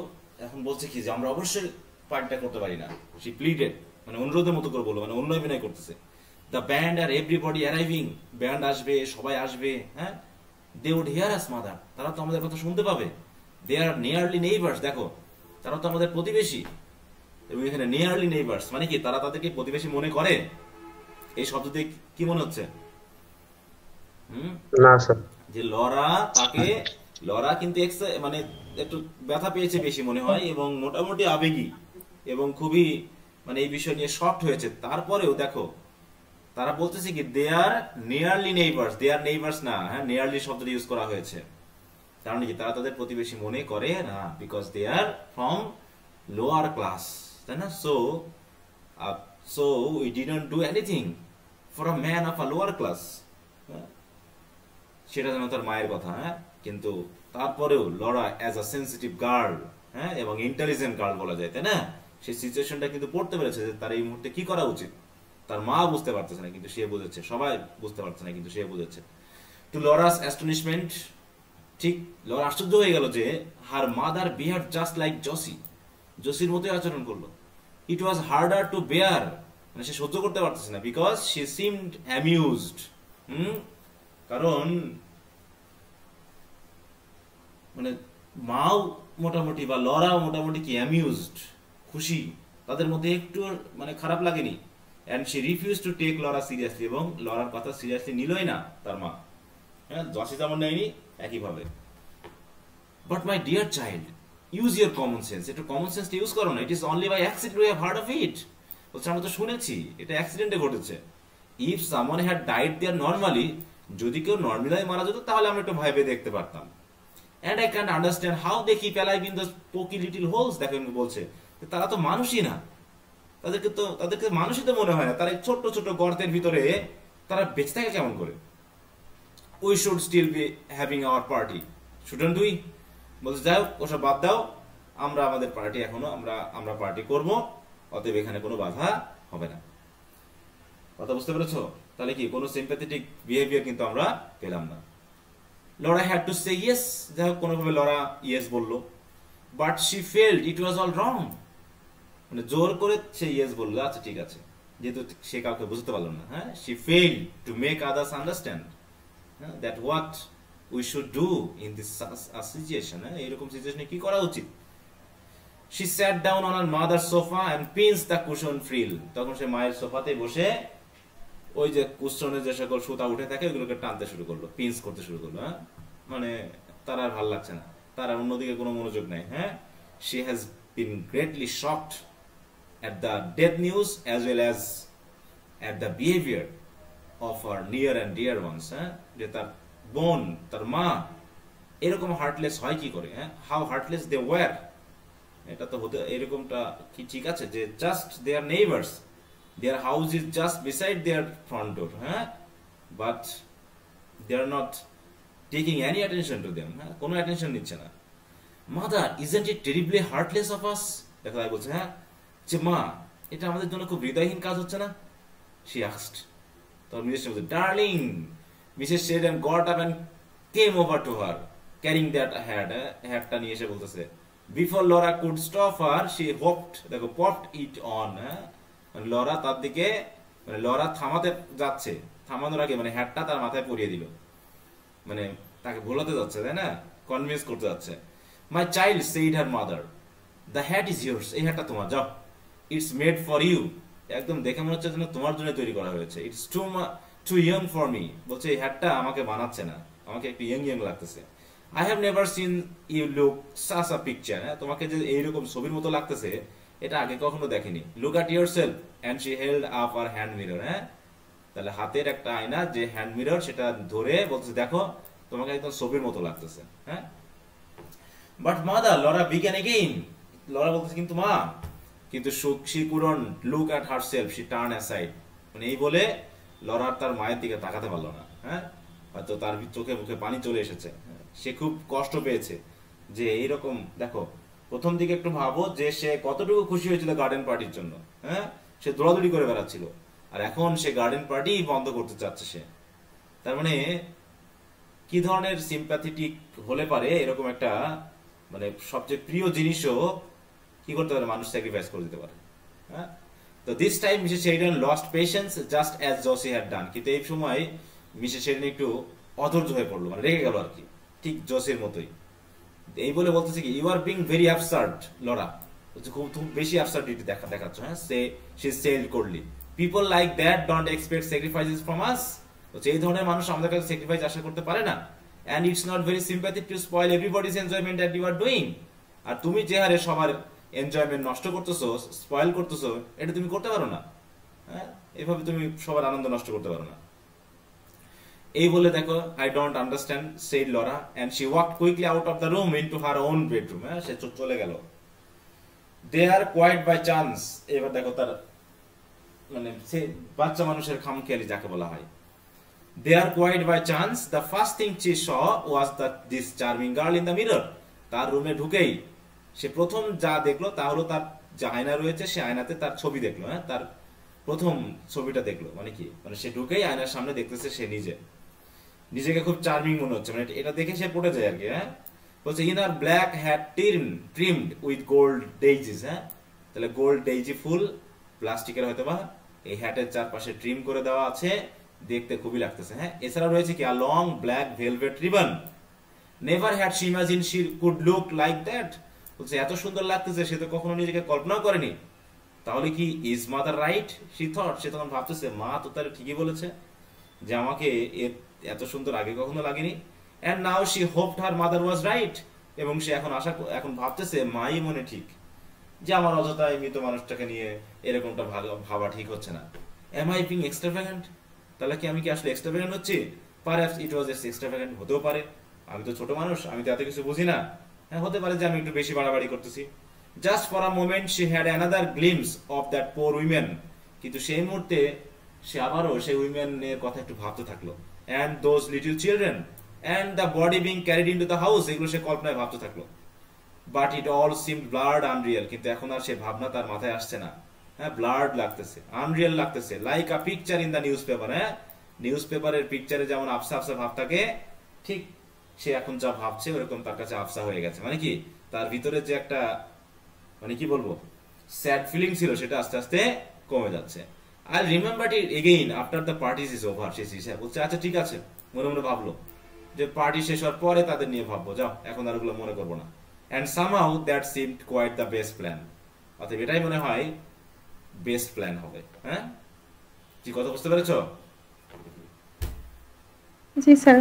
এখন বলছে কি যে আমরা অবশ্যই পার্টিটা করতে পারি না। she pleaded, মানে অনুরোধের মতো করে বললো, মানে অন্য অভিনয় করতেছে। the band are everybody arriving, band আসবে, সবাই আসবে, হ্যাঁ they would hear us mother, তারা তো আমাদের কথা শুনতে পাবে। they are nearly neighbors, দেখো তারা তো আমাদের প্রতিবেশী। এবং এখানে nearly neighbors মানে কি তারা তাদেরকে প্রতিবেশী মনে করে? এই শব্দ দিয়ে কি মনে হচ্ছে? না স্যার। যে লরা কিন্তু মানে একটু ব্যথা পেয়েছে বেশি মনে হয়, এবং মোটামুটি আবেগী এবং খুবই মানে এই বিষয় নিয়ে শক্ট হয়েছে। তারপরেও দেখো তারা বলতেছে কি দে আর নিয়ারলি নেইবার্স, দে আর নেইবার্স না, হ্যাঁ নিয়ারলি শব্দটি ইউজ করা হয়েছে। কারণ কি তারা তাদের প্রতিবেশী মনে করে না, because they are from lower class, তাই না? So we didn't do anything for a man of a lower class. সেটা যেন তার মায়ের কথা, হ্যাঁ কিন্তু তারপরেও Laura as a sensitive girl, হ্যাঁ এবং ইন্টেলিজেন্ট গার্ল বলা যায়, তাই না? সেই সিচুয়েশনটা কিন্তু পড়তে পেরেছে যে তার এই মুহূর্তে কি করা উচিত। তার মা বুঝতে পারতেছে না কিন্তু সে বুঝেছে, সবাই বুঝতে পারছে না কিন্তু সে বুঝেছে। টু লরাস অ্যাস্টনিশমেন্ট, ঠিক লরা আশ্চর্য হয়ে গেল যে her mother behave just like জসির মতোই আচরণ করলো। It was harder to bear, মানে সে সহ্য করতে পারতেছে না, বিকজ শি সিমড অ্যামিউজড। কারণ মানে মাও মোটামুটি বা লরাও মোটামুটি কি অ্যামিউজড, খুশি, তাদের মধ্যে একটু মানে খারাপ লাগেনি। And she refuse to take Laura seriously, এবং লরার কথা সিরিয়াসলি নিলই না তার মা। হ্যাঁ, জসি যেমন নেয়নি একইভাবে। But my dear child, use your common sense, একটু কমন সেন্সটা ইউজ করো না। It is only by accident we have heard of it. বলছে আমরা তো শুনেছি এটা অ্যাক্সিডেন্টে ঘটেছে। If someone had died there normally, যদি কেউ নর্মালি মারা যেত তাহলে আমরা একটু ভয় পেয়ে দেখতে পারতাম। And I can't understand how they keep alive in those poky little holes। দেখেন বলছে তারা তো মানুষই না, তাদেরকে মানুষই তো মনে হয় না, তারা ছোট্ট ছোট্ট গর্তের ভিতরে তারা বেঁচে থাকে কেমন করে। We should still be having our party, shouldn't we? বলছে যাই হোক ওসব বাদ দাও, আমরা আমাদের পার্টি এখনো আমরা পার্টি করব, অতএব এখানে কোনো বাধা হবে না। কথা বুঝতে পেরেছো? তাহলে কি কোনো সিম্প্যাথেটিক বিহেভিয়ার কিন্তু আমরা পেলাম না। Laura had to say yes, যাই হোক কোনোভাবে লরা ইয়েস বললো। But she felt it was all wrong, মানে জোর করে সে ইয়েস বললো, আচ্ছা ঠিক আছে, যেহেতু সে কাউকে বুঝতে পারলো না। হ্যাঁ, she failed to make others understand that what we should do in this situation. এইরকম সিচুয়েশনে কি করা উচিত। She sat down on her mother sofa and pins the cushion frill, তখন সে মায়ের সোফাতে বসে ওই যে কুশনের যে সকল সুতা উঠে থাকে ওইগুলোকে টানতে শুরু করলো, পিনস করতে শুরু করলো। হ্যাঁ, মানে তার আর ভাল লাগছে না, তার আর অন্যদিকে কোনো মনোযোগ নাই। হ্যাঁ, she has been greatly shocked at the death news as well as at the behavior of our near and dear ones। হ্যাঁ, যে তার বোন, তার মা এরকম হার্টলেস হয় কি করে। হ্যাঁ, হাউ হার্টলেস দে ওয়ার, এটা তো হতে এরকমটা কি ঠিক আছে যে just their neighbours, their house is just beside their front door, but they are not taking any attention to them। কোনো attention নিচ্ছে না। Mother, isn't it terribly heartless of us? দেখা যায় বলছে হ্যাঁ যে মা এটা আমাদের জন্য খুব হৃদয়হীন কাজ হচ্ছে না। She asked, তখন মিসেস বলছে darling. Mrs said and got up and came over to her carrying that hat। হ্যাটটা নিয়ে এসে বলতেছে before Laura could stop her she hopped, দেখো popped it on। লরা তার দিকে, মানে লরা থামাতে যাচ্ছে, থামানোর আগে মানে হ্যাটটা তার মাথায় পরিয়ে দিল, মানে তাকে ভোলাতে যাচ্ছে, তাই না, কনভিন্স করতে যাচ্ছে। My child said her mother, the hat is yours, এই হ্যাটটা তোমার, যাও, ইটস মেড ফর ইউ, একদম দেখে মনে হচ্ছে যেন তোমার জন্য তৈরি করা হয়েছে। It's too young for me, বলছে এই হ্যাটটা আমাকে বানাচ্ছে না, আমাকে একটু ইয়ং ইয়ং লাগতেছে। I have never seen you look such a picture, তোমাকে যে এইরকম ছবির মতো লাগতেছে এটা আগে কখনো দেখেনি। Look at yourself and she held up her hand mirror. হ্যাঁ, তাহলে হাতের একটা আয়না যে হ্যান্ড মিরর, সেটা ধরে বলছে দেখো তোমাকে একদম ছবির মতো লাগতেছে। হ্যাঁ, বাট মাদার, লরা বিজ্ঞান এগেইন, লরা বলতেছে কিন্তু মা, কিন্তু she couldn't look at herself, she turn aside. মানে এই বলে লরা তার মায়ের দিকে তাকাতে পারলো না। হ্যাঁ, হয়তো তার চোখে মুখে পানি চলে এসেছে, সে খুব কষ্ট পেয়েছে যে এইরকম। দেখো প্রথম দিকে একটু ভাবো যে সে কতটুকু খুশি হয়েছিল গার্ডেন পার্টির জন্য। হ্যাঁ, সে দৌড়াদৌড়ি করে বেড়াচ্ছিল, আর এখন সে গার্ডেন পার্টি বন্ধ করতে চাচ্ছে সে। তার মানে কি ধরনের সিম্প্যাথেটিক হলে পারে এরকম একটা, মানে সবচেয়ে প্রিয় জিনিসও কি করতে পারে, মানুষ স্যাক্রিফাইস করে দিতে পারে। হ্যাঁ, তো this time Mrs Sheridan lost patience just as Jose had done. কিন্তু এই সময় মিসেস শেরিডান একটু অধৈর্য হয়ে পড়লো, মানে রেগে গেল আর কি, ঠিক জসির মতোই। এই বলে বলতেছে কি you are being very absurd Laura, খুব বেশি অ্যাবসার্ডিটি দেখাচ্ছ। হ্যাঁ, she said coldly, people like that don't expect sacrifices from us, এই ধরনের মানুষ আমাদের কাছে স্যাক্রিফাইস আশা করতে পারে না। And it's not very sympathetic to spoil everybody's enjoyment that you are doing. আর তুমি যে হারে সবার এনজয়মেন্ট নষ্ট করতেছো, স্পয়েল করতেছো, এটা তুমি করতে পারো না। হ্যাঁ, এভাবে তুমি সবার আনন্দ নষ্ট করতে পারো না। এই বলে দেখো I don't understand said Laura and she walked quickly out of the room into her own bedroom. হ্যাঁ, সে চলে গেল। They are quite by chance, এবার দেখো তার মানে সে বাচ্চা মানুষের খামখেয়ালি যাকে বলা হয়। They are quite by chance, the first thing she saw was this charming girl in the mirror. তার রুমে ঢুকেই সে প্রথম যা দেখলো তা হলো তার যে আয়না রয়েছে সে আয়নাতে তার ছবি দেখলো। হ্যাঁ, তার প্রথম ছবিটা দেখলো, মানে কি, মানে সে ঢুকেই আয়নার সামনে দেখতেছে সে নিজেকে খুব চার্মিং মনে হচ্ছে, মানে এটা দেখে সে পড়ে যায় আর কি। হ্যাঁ, বলছে in her black hat trimmed with gold daisies. হ্যাঁ, তাহলে গোল্ড ডেইজি ফুল প্লাস্টিকের হয়তো বা এই হ্যাটের চারপাশে ট্রিম করে দেওয়া আছে, দেখতে খুবই লাগতেছে। হ্যাঁ, এছাড়া রয়েছে কি a long black velvet ribbon never had she imagine she could look like that. বলছে এত সুন্দর লাগতেছে, সে তো কখনো নিজেকে কল্পনাও করেনি। তাহলে কি is mother right, she thought, সে তখন ভাবতেছে মা তো তাহলে ঠিকই বলেছে যে আমাকে এত সুন্দর আগে কখনো লাগেনি। And now she hoped her mother was right, এবং সে এখন ভাবতেছে মাই মনে ঠিক, যে আমার অযথায় মৃত মানুষটাকে নিয়ে এরকমটা ভাবা ঠিক হচ্ছে না। এম আই বিং এক্সট্রাভ্যাগেন্ট, তাহলে কি আমি কি আসলে এক্সট্রাভ্যাগেন্ট হচ্ছি? পারহ্যাপস ইট ওয়াজ এক্সট্রাভ্যাগেন্ট, হতেও পারে, আমি তো ছোট মানুষ, আমি তো এত কিছু বুঝি না। হ্যাঁ, হতে পারে যে আমি একটু বেশি বাড়াবাড়ি করতেছি। Just for a moment she had another glimpse of that poor women, কিন্তু সেই মুহূর্তে সে আবারও সেই উইমেনের কথা একটু ভাবতে থাকলো। And those little children and the body being carried into the house, এগুলো সে কল্পনায় ভাবতে থাকলো। But it all seemed blurred unreal, কিন্তু এখন আর সে ভাবনা তার মাথায় আসছে না। হ্যাঁ, ব্লার্ড লাগতেছে, আনরিয়েল লাগতেছে, like a picture in the news paper. হ্যাঁ, নিউজ পেপারের পিকচারে যেমন আফসা আফসা ভাব থাকে, ঠিক সে এখন যা ভাবছে ওরকম তার কাছে আফসা হয়ে গেছে। মানে কি, তার ভিতরে যে একটা মানে কি বলবো স্যাড ফিলিং ছিল, সেটা আস্তে আস্তে কমে যাচ্ছে। I remember it again after the parties is over, সে বলছে আচ্ছা ঠিক আছে, মনে মনে ভাবলো যে পার্টি শেষ হওয়ার পরে তাদের নিয়ে ভাববো, যাও এখন আর ওগুলো মনে করবো না। And somehow that seemed quite the best plan. অতএব এটাই মনে হয় বেস্ট প্ল্যান হবে। হ্যাঁ, কি কথা বুঝতে পেরেছো? জি স্যার।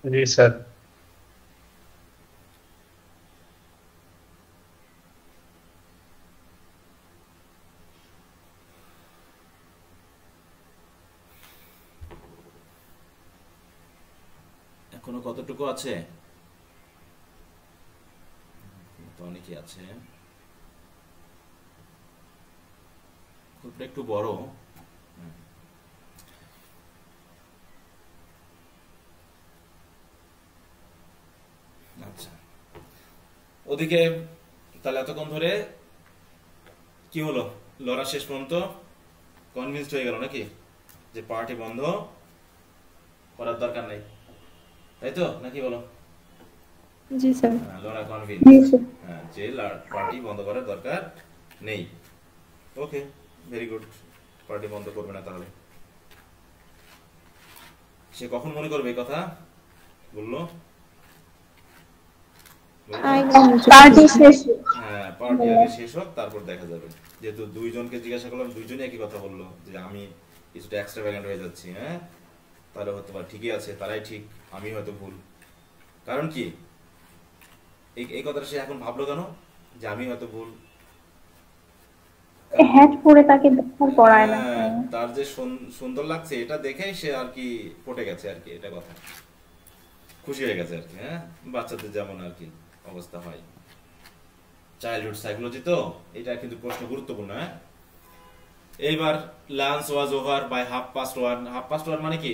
জি স্যার। এখনো কতটুকু আছে? তো অনেকই আছে, একটু বড়। আচ্ছা, ওদিকে তাহলে এতক্ষণ ধরে কি হলো, লরা শেষ পর্যন্ত কনভিন্সড হয়ে গেল নাকি যে পার্টি বন্ধ করার দরকার নেই, তাই তো নাকি বলো? জি স্যার। লরা কনভিন্স, জি স্যার। হ্যাঁ, যে পার্টি বন্ধ করার দরকার নেই। ওকে, ভেরি গুড, পার্টি বন্ধ করবে না। তাহলে সে কখন মনে করবে এই কথা বললো? পার্টি শেষ। হ্যাঁ, পার্টি আগে শেষ হোক, তারপর দেখা যাবে। যেহেতু দুইজনকে জিজ্ঞাসা করলাম, দুইজনই একই কথা বললো যে আমি কিছুটা এক্সট্রাভ্যাগেন্ট হয়ে যাচ্ছি। হ্যাঁ, তাহলে হতে পারে ঠিকই আছে, তারাই ঠিক, আমি হয়তো ভুল। কারণ কি এই কথাটা সে এখন ভাবলো কেন যে আমি হয়তো ভুল? হ্যাট পরে তাকে দেখার পড়ায় না। তার যে সুন্দর লাগছে এটা দেখেই সে আর কি পটে গেছে আর কি, এটা কথা, খুশি হয়ে গেছে আর কি। হ্যাঁ, বাচ্চাদের যেমন আর কি অবস্থা হয়, চাইল্ডহুড সাইকোলজি তো, এটা কিন্তু প্রশ্ন গুরুত্বপূর্ণ। হ্যাঁ, এইবার লাঞ্চ ওয়াজ ওভার বাই 1:30। 1:30 মানে কি?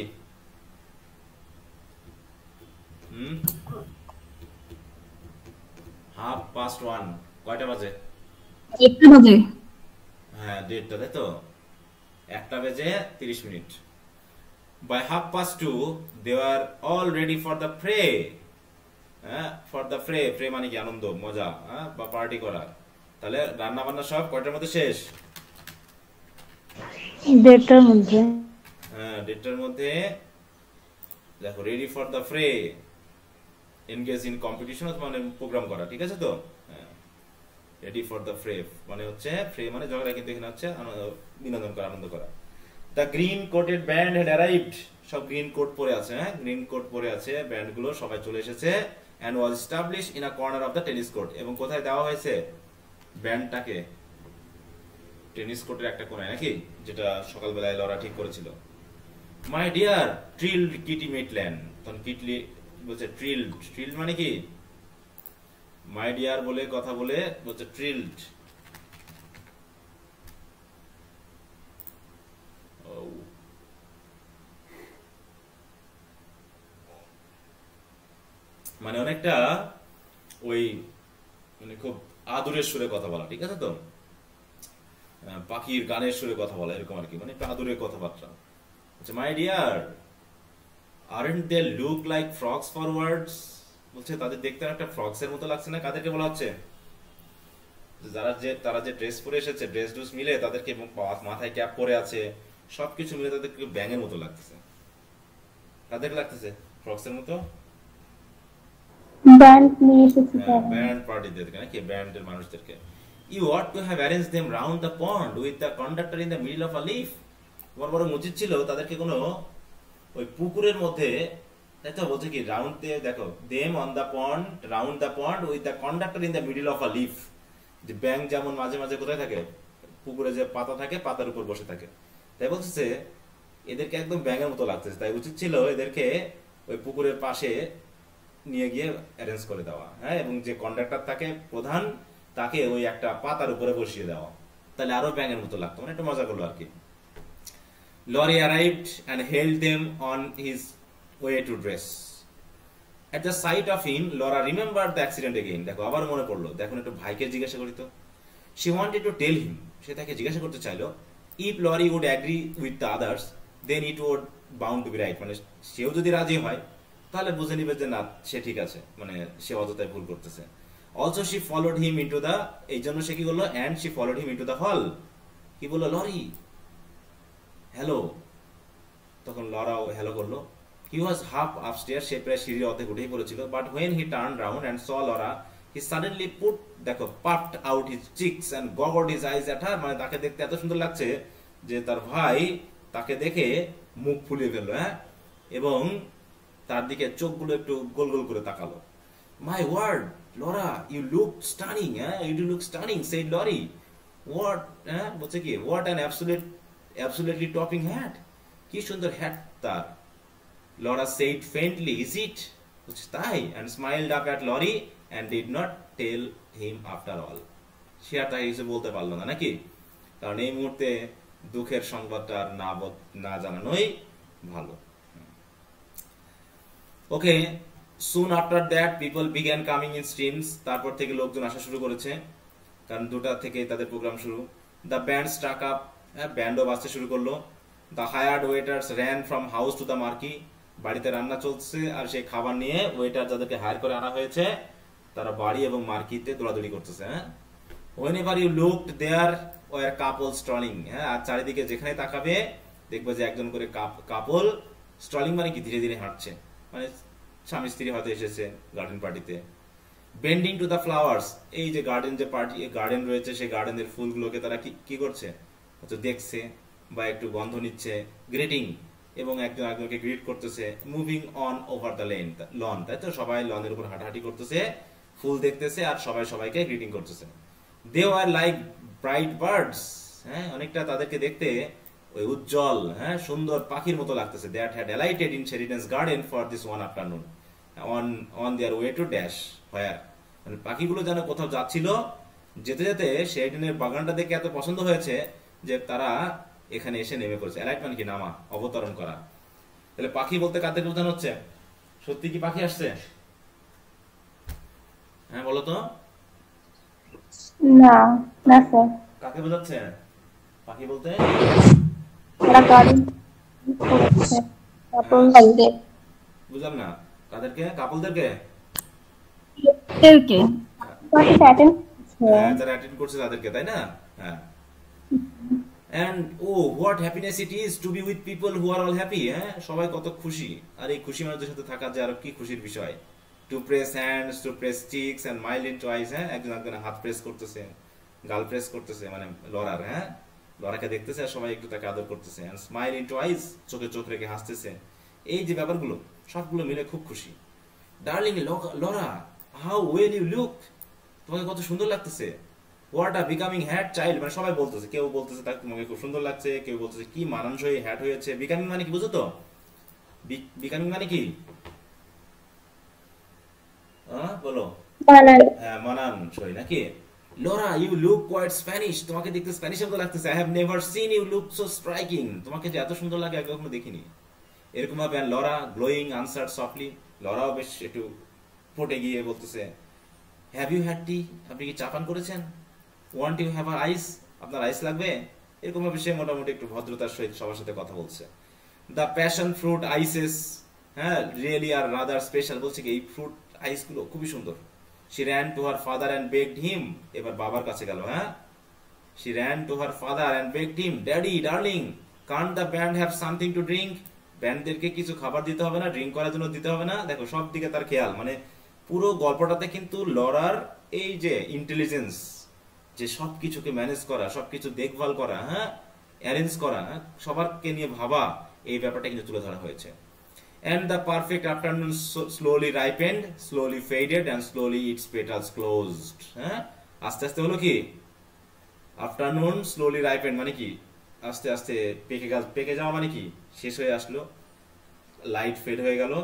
হুম, 1:30 কয়টা বাজে? 1টা বাজে। হ্যাঁ, 1:30, তাই তো, 1টা বেজে 30 মিনিট। By 2:30 they were all ready for the fray. For the fray, fray মানে কি আনন্দ, মজা, বা পার্টি করা। তাহলে রান্না বান্না সব কয়টার মধ্যে শেষ? 1:30টার মধ্যে। হ্যাঁ, 1:30টার মধ্যে। দেখো, ready for the Fry, engage in competition মানে প্রোগ্রাম করা, ঠিক আছে তো? রেডি ফর দ্য ফ্রে মানে হচ্ছে, ফ্রে মানে ঝগড়া, কিন্তু এখানে হচ্ছে বিনোদন করা, আনন্দ করা। The green coated band had arrived, সব গ্রিন কোট পরে আছে। হ্যাঁ, গ্রিন কোট পরে আছে ব্যান্ড গুলো, সবাই চলে এসেছে। and was established in a corner of the tennis court, এবং কোথায় দেওয়া হয়েছে ব্যান্ডটাকে? টেনিস কোর্টের একটা কোণায় নাকি, যেটা সকালবেলায় লরা ঠিক করেছিল। মাই ডিয়ার ট্রিল্ড কিটি মেটল্যান্ড, তখন কিটলি বলছে ট্রিল্ড, ট্রিল্ড মানে কি? মাই ডিয়ার বলে কথা বলে বলছে ট্রিল্ড। মানে অনেকটা ওই মানে খুব আদরের সুরে কথা বলা, ঠিক আছে তো, পাখির গানের সুরে কথা বলা, এরকম আর কি, মানে একটু আদরের কথাবার্তা। আচ্ছা, my dear aren't they look like frogs forwards, বলছে তাদের দেখতে একটা ফ্রগস এর মতো লাগছে না? কাদেরকে বলা হচ্ছে? তারা যে ড্রেস পরে এসেছে, ড্রেস ডুস মিলে তাদেরকে, মাথায় ক্যাপ পরে আছে, সবকিছু মিলে তাদেরকে ব্যাঙের মতো লাগতেছে। কাদের লাগতেছে ফ্রক্সের মতো ব্যান্ড নিয়ে এসেছি স্যার। ব্যান্ড পার্টিদেরকে নাকি ব্যান্ডের মানুষদেরকে you ought to have arranged them round the pond with the conductor in the middle of a leaf তোমার বড় উচিত ছিল তাদেরকে কোনো ওই পুকুরের মধ্যে তাই তো বলছে কি রাউন্ড দিয়ে দেখো them on the pond round the pond with the conductor in the middle of a leaf যে ব্যাঙ যেমন মাঝে মাঝে কোথায় থাকে পুকুরে যে পাতা থাকে পাতার উপর বসে থাকে তাই বলছে এদেরকে একদম ব্যাঙের মতো লাগতেছে তাই উচিত ছিল এদেরকে ওই পুকুরের পাশে নিয়ে গিয়ে অ্যারেঞ্জ করে দেওয়া হ্যাঁ এবং যে কন্ডাক্টর থাকে প্রধান তাকে ওই একটা পাতার উপরে বসিয়ে দেওয়া তাহলে আরো ব্যাঙের মতো লাগতো মানে একটু মজা করলো আর কি Laurie arrived and held them on his way to dress. At the sight of him, Laura remembered the accident again. দেখো আবার মনে পড়লো দেখুন একটু ভাইকে জিজ্ঞাসা করি তো she wanted to tell him সে তাকে জিজ্ঞাসা করতে চাইলো if Laurie would agree with the others then it would bound to be right মানে সেও যদি রাজি হয় তাহলে বুঝে নিবে যে না সে ঠিক আছে মানে সে অযথাই ভুল করতেছে also she followed him into the এই জন্য সে কি করলো and she followed him into the hall কি বললো Laurie হ্যালো তখন লরাও হ্যালো করলো হি ওয়াজ হাফ আপস্টেয়ার সে প্রায় সিঁড়ির অর্ধেক উঠেই পড়েছিল but when he turn round and saw Laura he suddenly put দেখো puffed out his cheeks and goggled his eyes at her মানে তাকে দেখতে এত সুন্দর লাগছে যে তার ভাই তাকে দেখে মুখ ফুলিয়ে ফেললো হ্যাঁ এবং তার দিকে চোখগুলো একটু গোল গোল করে তাকালো my word Laura you look stunning হ্যাঁ you look stunning said Laurie what হ্যাঁ বলছে কি what an absolutely topping hat কি সুন্দর হ্যাট তার Laura said faintly is it তাই and smiled up at Laurie and did not tell him after all সে আর তাই কিছু বলতে পারলো না নাকি কারণ এই মুহূর্তে দুঃখের সংবাদটা না জানানোই ভালো ওকে soon after that people began coming in streams তারপর থেকে লোকজন আসা শুরু করেছে কারণ দুটা থেকে তাদের প্রোগ্রাম শুরু the band struck up ব্যান্ডও বাজতে শুরু করলো the hired waiters ran from house to the marquee বাড়িতে রান্না চলছে আর সেই খাবার নিয়ে ওয়েটার যাদেরকে হায়ার করে আনা হয়েছে তারা বাড়ি এবং মার্কিতে দৌড়াদৌড়ি করতেছে হ্যাঁ whenever you looked there were couples strolling হ্যাঁ আর চারিদিকে যেখানে তাকাবে দেখবে যে একজন করে কাপল স্ট্রলিং মানে কি ধীরে ধীরে হাঁটছে মানে স্বামী স্ত্রী হয়তো এসেছে গার্ডেন পার্টিতে বেন্ডিং টু দ্য ফ্লাওয়ার্স এই যে গার্ডেন যে পার্টি গার্ডেন রয়েছে সেই গার্ডেনের ফুলগুলোকে তারা কি করছে হয়তো দেখছে বা একটু গন্ধ নিচ্ছে গ্রিটিং এবং একজন একজনকে গ্রিট করতেছে moving on over the lawn তাই তো সবাই লনের উপর হাঁটাহাঁটি করতেছে ফুল দেখতেছে আর সবাই সবাইকে গ্রিটিং করতেছে দে আর লাইক ব্রাইট বার্ডস হ্যাঁ অনেকটা তাদেরকে দেখতে ওই উজ্জ্বল হ্যাঁ সুন্দর পাখির মতো লাগতেছে that had alighted in Sheridan's garden for this one afternoon on their way to dash where মানে পাখিগুলো যেন কোথাও যাচ্ছিল যেতে যেতে শেরিডানের বাগানটা দেখে এত পছন্দ হয়েছে যে তারা এখানে এসে নেমে পড়েছে অ্যালাইট মানে কি নামা অবতরণ করা তাহলে পাখি বলতে কাদেরকে বোঝানো হচ্ছে সত্যি কি পাখি আসছে হ্যাঁ বলো তো না না স্যার কাকে বোঝাচ্ছে পাখি বলতে ওরা গাড়ি করেছে কাপড়দের বুঝলাম না কাদেরকে কাপলদেরকে তেলকে পার্টি অ্যাটেন্ড হ্যাঁ যারা অ্যাটেন্ড করছে তাদেরকে তাই না হ্যাঁ and oh what happiness it is to be with people who are all happy হ্যাঁ সবাই কত খুশি আর এই খুশি মানুষদের সাথে থাকা যে আর কি খুশির বিষয় to press hands to press cheeks and smile in twice হ্যাঁ একজন একজনের হাত প্রেস করতেছে গাল প্রেস করতেছে মানে লরার হ্যাঁ লরাকে দেখতেছে আর সবাই একটু তাকে আদর করতেছে and smile in twice চোখে চোখ রেখে হাসতেছে এই যে ব্যাপারগুলো সবগুলো মিলে খুব খুশি darling Laura how well you look তোমাকে কত সুন্দর লাগতেছে what a becoming hat child মানে সবাই বলতেছে কেউ বলতেছে তাকে তোমাকে খুব সুন্দর লাগছে কেউ বলতেছে কি মানানসই হ্যাট হয়েছে বিকামিং মানে কি বুঝো তো বিকামিং মানে কি বলো হ্যাঁ মানানসই নাকি Laura you look quite Spanish তোমাকে দেখতে স্প্যানিশের মতো লাগতেছে I have never seen you look so striking তোমাকে যে এত সুন্দর লাগে আগে কখনো দেখিনি এরকম ভাবে লরা গ্লোয়িং আনসার্ড সফটলি লরাও বেশ একটু ফুটে গিয়ে বলতেছে হ্যাভ ইউ হ্যাড টি আপনি কি চা পান করেছেন ওয়ান্ট ইউ হ্যাভ আইস আপনার আইস লাগবে এরকম ভাবে সে মোটামুটি একটু ভদ্রতার সহিত সবার সাথে কথা বলছে দ্য প্যাশন ফ্রুট আইসেস হ্যাঁ রিয়েলি আর রাদার স্পেশাল বলছে কি এই ফ্রুট আইস গুলো খুবই সুন্দর she ran to her father and begged him এবার বাবার কাছে গেল হ্যাঁ she ran to her father and begged him daddy darling can't the band have something to drink ব্যান্ডদেরকে কিছু খাবার দিতে হবে না, ড্রিঙ্ক করার জন্য দিতে হবে না, দেখো সব দিকে তার খেয়াল। মানে পুরো গল্পটাতে কিন্তু লরার এই যে ইন্টেলিজেন্স, যে সবকিছুকে ম্যানেজ করা, সবকিছু দেখভাল করা, হ্যাঁ, অ্যারেঞ্জ করা, সবারকে নিয়ে ভাবা, এই ব্যাপারটা কিন্তু তুলে ধরা হয়েছে। And the perfect afternoon slowly ripened, slowly faded, and slowly its petals closed. হ্যাঁ, আস্তে আস্তে হলো কি, আফটারনুন স্লোলি রাইপেন্ড মানে কি আস্তে আস্তে পেকে যাওয়া মানে কি শেষ হয়ে আসলো, লাইট ফেড হয়ে গেল,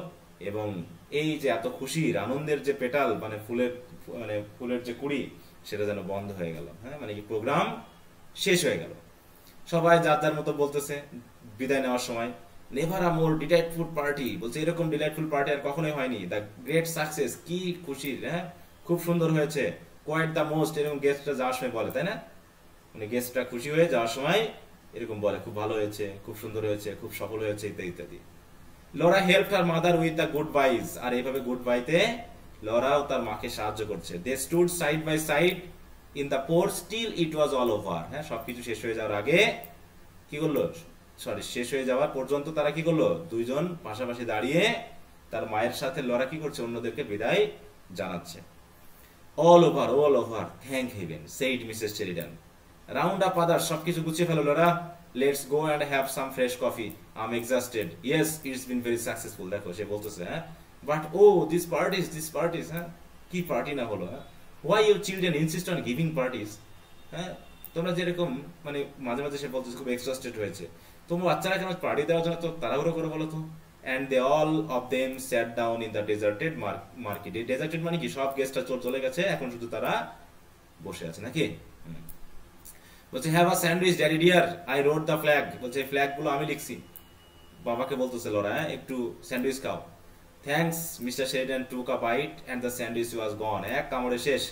এবং এই যে এত খুশির আনন্দের যে পেটাল মানে ফুলের যে কুড়ি, সেটা যেন বন্ধ হয়ে গেল। হ্যাঁ, মানে কি প্রোগ্রাম শেষ হয়ে গেল, সবাই যার যার মতো বলতেছে বিদায় নেওয়ার সময়, never a more delightful party, বলছে এরকম ডিলাইটফুল পার্টি আর কখনোই হয়নি, দ্য গ্রেট সাকসেস, কি খুশির, হ্যাঁ, খুব সুন্দর হয়েছে, কোয়াইট দ্য মোস্ট, এরকম গেস্টরা যাওয়ার সময় বলে, তাই না, মানে গেস্টরা খুশি হয়ে যাওয়ার সময় এরকম বলে, খুব ভালো হয়েছে, খুব সুন্দর হয়েছে, খুব সফল হয়েছে, ইত্যাদি ইত্যাদি। Laura help her mother with the goodbyes, আর এইভাবে গুড বাইতে লরাও তার মাকে সাহায্য করছে। They stood side by side in the porch till it was all over, হ্যাঁ, সবকিছু শেষ হয়ে যাওয়ার আগে কি করলো, শেষ হয়ে যাওয়ার পর্যন্ত তারা কি করলো, দুইজন পাশাপাশি দাঁড়িয়ে তার মায়ের সাথে লরা কি করছে, অন্যদেরকে বিদায় জানাচ্ছে। All over thank heaven, said Mrs Sheridan. Round up others, সবকিছু গুছিয়ে ফেলো Laura, let's go and have some fresh coffee, I am exhausted, yes it's been very successful. দেখো সে বলতেছে, হ্যাঁ, বাট ও দিস পার্টিস, হ্যাঁ, কি পার্টি না হলো, হ্যাঁ, why your children insist on giving parties, হ্যাঁ, তোমরা যেরকম মানে মাঝে মাঝে সে বলতেছে খুব এক্সস্টেড হয়েছে, তোমার বাচ্চারা কেন পার্টি দেওয়ার জন্য তো তাড়াহুড়ো করে বলো তো। And they all of them sat down in the deserted market. Deserted মানে কি, সব গেস্টরা চলে গেছে, এখন শুধু তারা বসে আছে নাকি। বলছে have a sandwich daddy dear, I wrote the flag, বলছে ফ্ল্যাগ গুলো আমি লিখছি, বাবাকে বলতেছে লরা, হ্যাঁ, একটু স্যান্ডউইচ খাও। Thanks Mr Sheridan took a bite and the sandwich was gone, এক কামড়ে শেষ।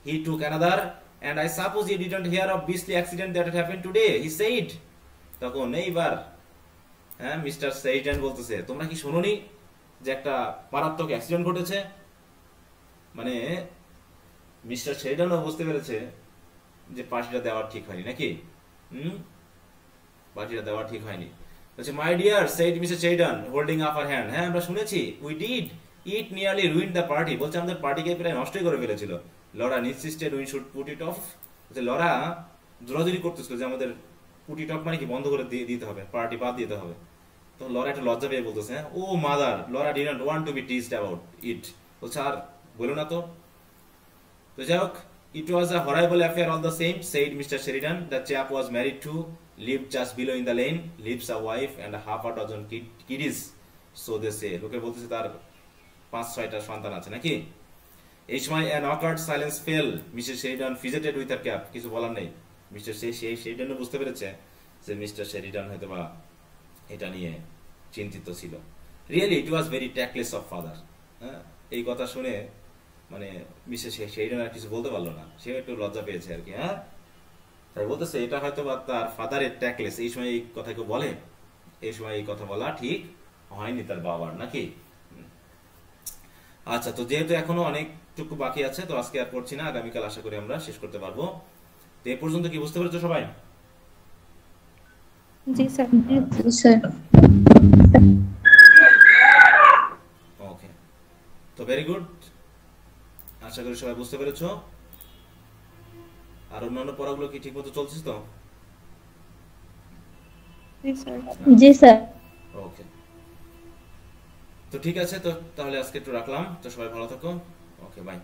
He took another and I suppose he didn't hear of beastly accident that had happened today, he said. তখন এইবার, হ্যাঁ, mister Sheridan বলতেছে, তোমরা কি শোনোনি যে একটা মারাত্মক অ্যাক্সিডেন্ট ঘটেছে, মানে মিস্টার শেরিডানও বুঝতে পেরেছে যে পার্টিটা দেওয়া ঠিক হয়নি নাকি, পার্টিটা দেওয়া ঠিক হয়নি। বলছে my dear said mister Sheridan holding up her hand, হ্যাঁ আমরা শুনেছি, we did, it nearly ruined the party, বলছে আমাদের পার্টিকে প্রায় নষ্টই করে ফেলেছিল। Laura insisted we should put it off, বলছে লরা জোরাজুরি করতেছিল যে আমাদের পুট ইট অফ মানে কি বন্ধ করে দিতে হবে, পার্টি বাদ দিতে হবে। তো লরা একটা লজ্জা পেয়ে বলতেছে, হ্যাঁ, oh mother, Laura didn't want to be teased about it, বলছে আর বলো না তো। তো যাই হোক, it was a horrible affair all the same, said Mr. Sheridan. The chap was married to, lived just below in the lane, lives a wife and a half a dozen kiddies, so they say. লোকে বলতেছে তার 5-6টা সন্তান আছে নাকি। এই সময় an awkward silence fell. Mrs. Sheridan fidgeted with her cap, কিছু বলার নেই। মিস্টার শেরিডান বুঝতে পেরেছে যে মিস্টার শেরিডান হয়তো বা এটা নিয়ে চিন্তিত ছিল। Really it was very tactless of father, হ্যাঁ, এই কথা শুনে মানে মিসেস শেরিডান আর কিছু বলতে পারলো না, সে একটু লজ্জা পেয়েছে আর কি, হ্যাঁ, তাই বলতেছে এটা হয়তো বা তার ফাদারের ট্যাক্টলেস, এই সময় এই কথা কেউ বলে, এই সময় এই কথা বলা ঠিক হয়নি তার বাবার নাকি। আচ্ছা, তো যেহেতু এখনো অনেকটুকু বাকি আছে, তো আজকে আর পড়ছি না, আগামীকাল আশা করি আমরা শেষ করতে পারবো। তো এই পর্যন্ত কি বুঝতে পেরেছো সবাই? জি স্যার। জি স্যার। ওকে, তো ভেরি গুড, আশা করি সবাই বুঝতে পেরেছো। আর অন্যান্য পড়াগুলো কি ঠিক মতো চলছে তো? জি স্যার। জি স্যার। ওকে, তো ঠিক আছে, তো তাহলে আজকে একটু রাখলাম, তো সবাই ভালো থাকো, ওকে বাই।